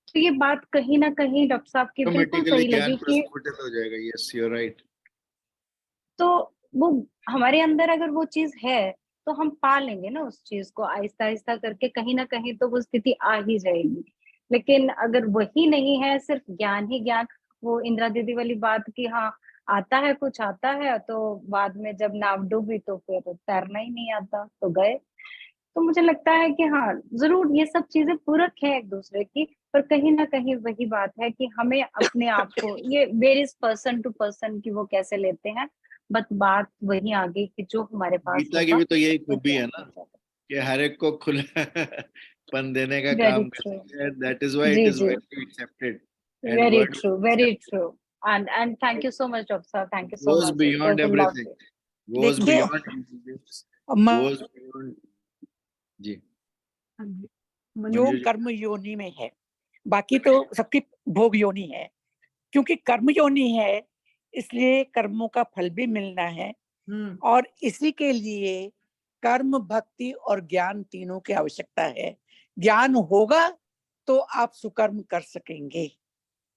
तो ये बात कहीं ना कहीं डॉक्टर साहब की बिल्कुल सही लगी कि हो जाएगा। Yes, you are right. तो वो हमारे अंदर अगर वो चीज है तो हम पा लेंगे ना उस चीज को, आहिस्ता आहिस्ता करके कहीं ना कहीं तो वो स्थिति आ ही जाएगी। लेकिन अगर वही नहीं है, सिर्फ ज्ञान ही ज्ञान, वो इंदिरा दीदी वाली बात की हाँ आता है, कुछ आता है तो बाद में जब नाव डूबी तो फिर तैरना ही नहीं आता तो गए। तो मुझे लगता है कि हाँ जरूर ये सब चीजें पूरक है एक दूसरे की, पर कहीं ना कहीं वही बात है कि हमें अपने आप को, ये वेरीज पर्सन टू पर्सन की वो कैसे लेते हैं, बट बात वही आगे कि जो हमारे पास गीता की होगा भी तो यही वो खूबी है ज्ञान ना हो जाएगा। कि हर एक को खुलापन देने का वेरी काम ट्रू। करती है. That is why it जी is जी, widely accepted and very word true, very true. And thank you so much, Dr. Sir. Thank you so goes much. It beyond was a everything. lovely. Goes देखिए beyond. म- Goes beyond. जी. हाँ जी, जो मंजू जी. कर्म योनि में है, बाकी तो सबकी भोग योनि है, क्योंकि कर्म योनि है इसलिए कर्मों का फल भी मिलना है, और इसी के लिए कर्म, भक्ति और ज्ञान तीनों की आवश्यकता है. ज्ञान होगा तो आप सुकर्म कर सकेंगे,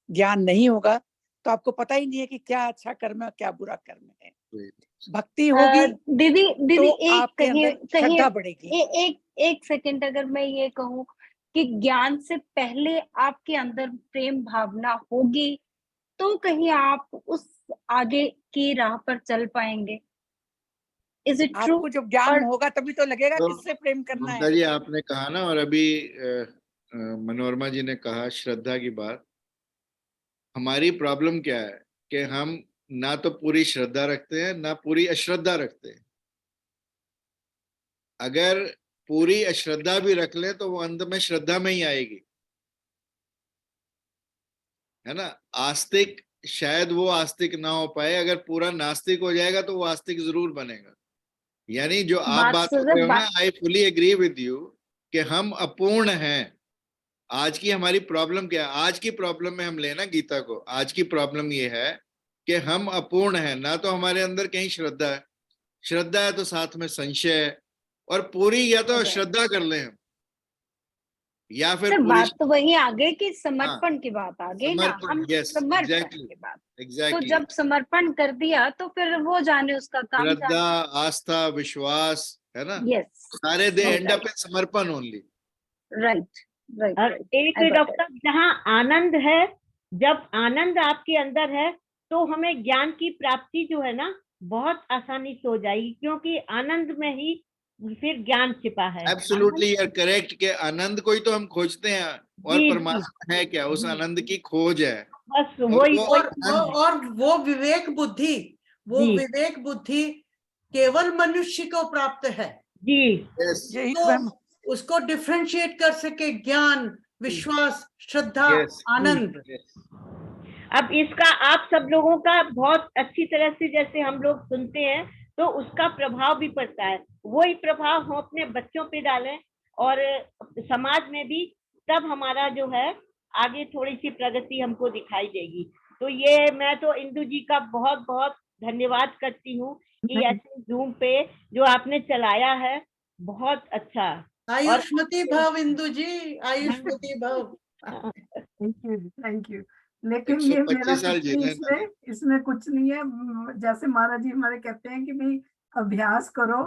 ज्ञान नहीं होगा तो आपको पता ही नहीं है कि क्या अच्छा कर्म है क्या बुरा कर्म है. भक्ति होगी दीदी तो एक आपके कहीं अंदर कहीं श्रद्धा बढ़ेगी. एक सेकंड अगर मैं ये कहूँ कि ज्ञान से पहले आपके अंदर प्रेम भावना होगी तो कहीं आप उस आगे की राह पर चल पाएंगे. Is it true? आपको जब ज्ञान होगा तभी तो लगेगा तो किससे प्रेम करना ममता है. जी आपने कहा ना, और अभी मनोरमा जी ने कहा श्रद्धा की बात. हमारी प्रॉब्लम क्या है कि हम ना तो पूरी श्रद्धा रखते हैं ना पूरी अश्रद्धा रखते हैं. अगर पूरी अश्रद्धा भी रख लें तो वो अंत में श्रद्धा में ही आएगी, है ना. आस्तिक शायद वो आस्तिक ना हो पाए, अगर पूरा नास्तिक हो जाएगा तो वो आस्तिक जरूर बनेगा. यानी जो आप बात कर रहे हो ना, I fully agree with you कि हम अपूर्ण हैं. आज की हमारी प्रॉब्लम क्या है? आज की प्रॉब्लम में हम लेना गीता को, आज की प्रॉब्लम ये है कि हम अपूर्ण हैं. ना तो हमारे अंदर कहीं श्रद्धा है, श्रद्धा है तो साथ में संशय है, और पूरी या तो श्रद्धा कर लें हम, या फिर सर पूरी बात तो वही आगे कि समर्पण की बात आ गई ना. हम यस समर्पण एग्जैक्टली की बात, तो एग्जैक्टली. जब समर्पण कर दिया तो फिर वो जाने उसका काम श्रद्धा, जाने. आस्था, विश्वास, है ना, यस, सारे दे एंड अप इन समर्पण ओनली. Right right. और एक डॉक्टर, जहाँ आनंद है, जब आनंद आपके अंदर है तो हमें ज्ञान की प्राप्ति जो है ना बहुत आसानी से हो जाएगी, क्योंकि आनंद में ही फिर ज्ञान छिपा है. एब्सोल्युटली यू आर करेक्ट कि आनंद को ही तो हम खोजते हैं, और जी, परमात्मा है क्या? उस आनंद की खोज है. बस और वही वो और वो विवेक बुद्धि, वो जी। विवेक बुद्धि केवल मनुष्य को प्राप्त है. जी, yes, यही तो तो हम उसको डिफरेंशिएट कर सके ज्ञान, विश्वास, श्रद्धा, yes, आनंद. yes. अब इसका आप सब लोगों का बहुत अच्छी तरह से जैसे हम लोग सुनते हैं तो उसका प्रभाव भी पड़ता है. वही प्रभाव हम अपने बच्चों पे डालें और समाज में भी, तब हमारा जो है आगे थोड़ी सी प्रगति हमको दिखाई देगी. तो ये मैं तो इंदु जी का बहुत बहुत धन्यवाद करती हूँ कि ऐसे जूम पे जो आपने चलाया है, बहुत अच्छा. आयुष्मती भव इंदु जी, आयुष्मती भव. Thank you. लेकिन ये मेरा 125 साल कुछ नहीं, जीना है इसमें ना. इसमें कुछ नहीं है. जैसे महाराज जी हमारे कहते हैं कि भाई अभ्यास करो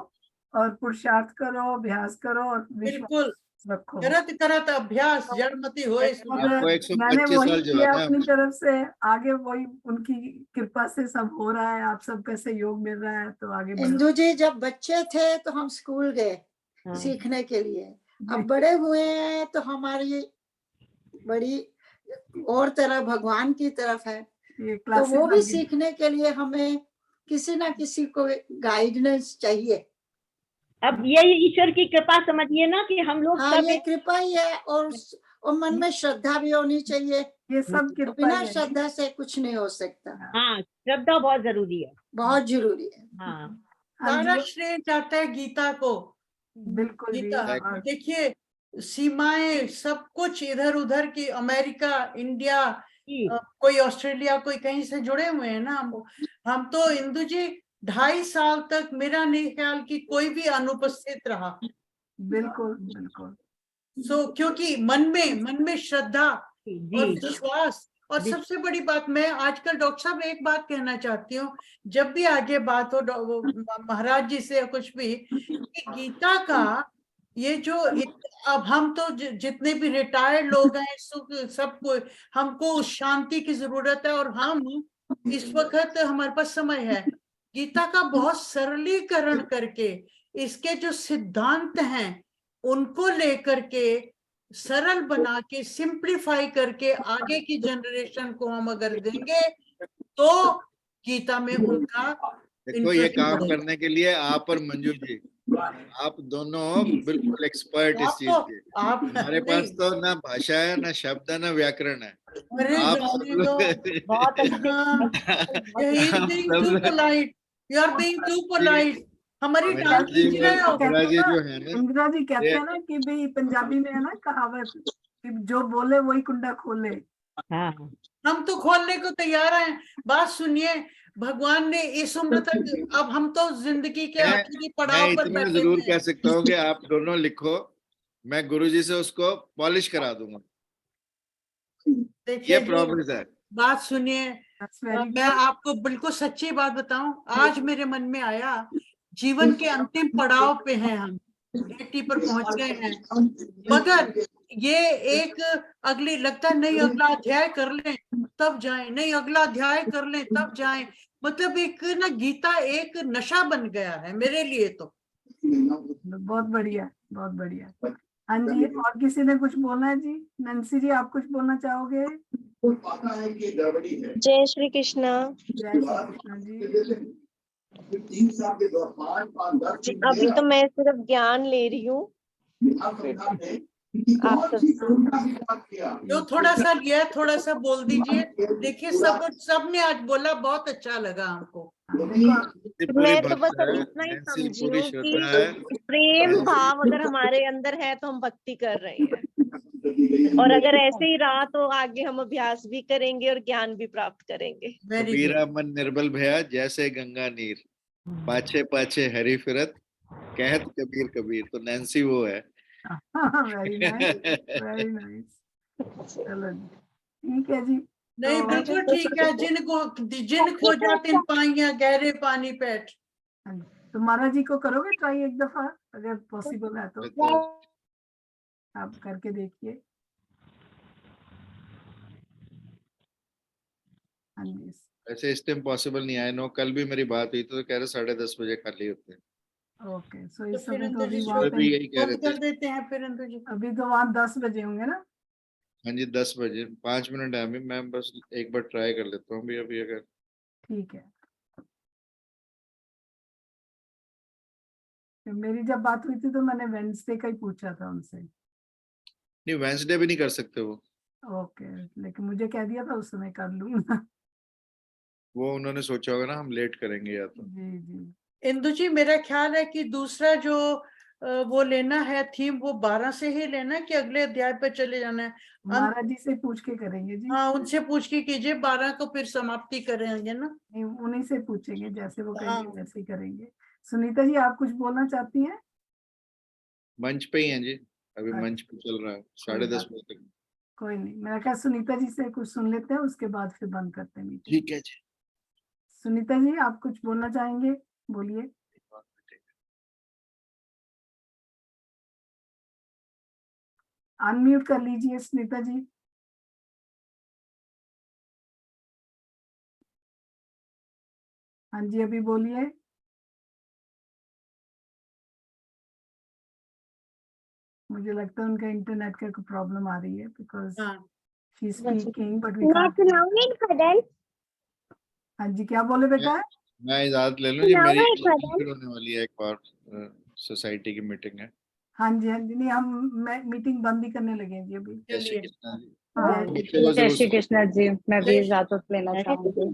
और पुरुषार्थ करो, अभ्यास करो और विश्वास बिल्कुल. रखो. करत करत अभ्यास जड़मति होए और सुजान. आपको मैंने 125 वही साल जो किया है अपनी ना, तरफ से. आगे वही उनकी कृपा से सब हो रहा है. आप सबका सहयोग मिल रहा है तो आगे बढ़ो. इंदु जी, जब बच्चे थे तो हम स्कूल गए हाँ. सीखने के लिए. अब बड़े हुए हैं तो हमारी बड़ी और तरह भगवान की तरफ है, ये तो क्लासेस वो भी लगी. सीखने के लिए हमें किसी ना किसी को गाइडेंस चाहिए. अब यही ईश्वर की कृपा समझिए ना कि हम लोग हाँ, सब ये कृपा ही है. और मन में श्रद्धा भी होनी चाहिए. ये सब कृपा बिना ही है. श्रद्धा से कुछ नहीं हो सकता. हाँ, श्रद्धा बहुत जरूरी है. बहुत जरूरी है. हाँ, सारा श्रेय जाता है गीता को. बिल्कुल भी. गीता, और देखिए सीमाएं सब कुछ इधर उधर की, अमेरिका, इंडिया, कोई ऑस्ट्रेलिया, कोई कहीं से जुड़े हुए हैं ना. हम तो इंदु जी 2.5 साल तक मेरा नहीं ख्याल कि कोई भी अनुपस्थित रहा. बिल्कुल बिल्कुल. क्योंकि मन में श्रद्धा और विश्वास. और सबसे बड़ी बात, मैं आजकल डॉक्टर साहब एक बात कहना चाहती हूँ, जब भी आगे बात हो महाराज जी से कुछ भी, कि गीता का ये जो अब हम तो जितने भी रिटायर्ड लोग हैं, सबको हमको उस शांति की जरूरत है. और हम इस वक्त हमारे पास समय है, गीता का बहुत सरलीकरण करके इसके जो सिद्धांत हैं उनको लेकर के सरल बना के, सिंप्लीफाई करके आगे की जनरेशन को हम अगर देंगे तो गीता में उनका देखो ये Interesting काम है। करने के लिए आप और मंजू जी, आप दोनों बिल्कुल एक्सपर्ट इस आप चीज तो के। आप हमारे नहीं, पास तो ना भाषा है, ना शब्द है, ना व्याकरण है। अरे आप जाने सब दो। बहुत अच्छे हाँ, he is आप being सब too लोग- polite. You are being too polite. हमारी मंजू टांग जी खींच और रहे हो। इंदिरा जी जो है ना, इंदिरा जी कहते ये हैं ना कि भाई पंजाबी में है ना कहावत कि जो बोले वही कुंडा खोले। हाँ हम तो खोलने को तैयार हैं। बात सुनिए, भगवान ने इस उम्र तक, अब हम तो जिंदगी के मैं आखिरी मैं पड़ाव पर इतना बैठे जरूर हुए कह हैं। सकता हूँ कि आप दोनों लिखो, मैं गुरुजी से उसको पॉलिश करा दूंगा। देखिए ये जी, प्रॉमिस है। बात सुनिए, That's very मैं good. आपको बिल्कुल सच्ची बात बताऊं, आज मेरे मन में आया, जीवन के अंतिम पड़ाव पे हैं हम, 80 पर पहुंच गए हैं, मगर ये एक अगली, लगता है नहीं अगला अध्याय कर लें तब जाएं, नहीं अगला अध्याय कर लें तब जाएं, मतलब एक ना गीता एक नशा बन गया है मेरे लिए तो। बहुत बढ़िया, बहुत बढ़िया। हाँ जी, और किसी ने कुछ बोलना है जी? नंसी जी, आप कुछ बोलना चाहोगे? जय श्री कृष्णा। जय श्री कृष्ण जी। जी, अभी तो मैं सिर्फ ज्ञान ले रही हूँ आप सब। जो थोड़ा सा लिया, थोड़ा सा बोल दीजिए। देखिए सबने आज बोला, बहुत अच्छा लगा हमको। पूरी मैं तो भक्त बस अब है, इतना ही नैन्सी समझी पूरी हूँ श्रद्धा है। कि प्रेम भाव अगर हमारे अंदर है तो हम भक्ति कर रहे हैं, और अगर ऐसे ही रहा तो आगे हम अभ्यास भी करेंगे और ज्ञान भी प्राप्त करेंगे। कबीरा मन निर्बल भया जैसे गंगा नीर, पाछे पाछे हरि फिरत, कहत कबीर कबीर। तो नैन्सी वो है। Very nice, very nice. चलो जी, ठीक है जी। नहीं तो बिल्कुल ठीक है। जिन खो जातिन पाइया गहरे पानी पैठ। तो महाराज जी को करोगे ट्राई एक दफा, अगर पॉसिबल है तो आप करके देखिए। हाँ जी, ऐसे इस टाइम पॉसिबल नहीं है। नो, कल भी मेरी बात हुई तो कह रहे 10:30 बजे खाली होते हैं। ओके। सो तो इस फिर समय तो अंदर अभी जी वहाँ भी पे यही कह रहे बंद कर थे। देते हैं फिर अंदर जी। अभी तो वहाँ 10 बजे होंगे ना? हाँ जी, 10 बजे 5 मिनट है अभी। मैं बस एक बार ट्राई कर लेता हूँ अभी अगर। ठीक है। तो मेरी जब बात हुई थी तो मैंने वेडनेसडे का ही पूछा था उनसे। नहीं, वेडनेसडे भी नहीं कर सकते वो। ओके, लेकिन मुझे कह दिया था उस समय कर लूंगा। वो उन्होंने सोचा होगा ना हम लेट करेंगे या तो। जी जी। इंदु जी, मेरा ख्याल है कि दूसरा जो वो लेना है थीम, वो 12 से ही लेना है कि अगले अध्याय पर चले जाना है? महाराज जी से पूछ के करेंगे जी। हाँ, उनसे पूछ के कीजिए, 12 को फिर समाप्ति करेंगे ना। नहीं, उन्हीं से पूछेंगे, जैसे वो कहेंगे हाँ। वैसे ही करेंगे। सुनीता जी, आप कुछ बोलना चाहती हैं? मंच पे ही हैं जी, अभी मंच पे चल रहा है 10:30 बजे तक। कोई नहीं, मेरा ख्याल सुनीता जी से कुछ सुन लेते हैं, उसके बाद फिर बंद करते हैं मीटिंग। ठीक है जी। सुनीता जी, आप कुछ बोलना चाहेंगे? बोलिए। अनम्यूट कर लीजिए सुनीता जी। हाँ जी, अभी बोलिए। मुझे लगता है उनका इंटरनेट का कोई प्रॉब्लम आ रही है, because she is speaking but we can't. हाँ जी, क्या बोले बेटा? मैं इजाजत ले लूं जी, मेरी फिर होने वाली है एक और सोसाइटी की मीटिंग है। हाँ जी, हाँ जी। नहीं, हम मीटिंग बंद ही करने लगे हैं जी अभी। जय श्री कृष्ण जी। हाँ, जय श्री कृष्ण जी। मैं भी इजाजत लेना चाहूंगी।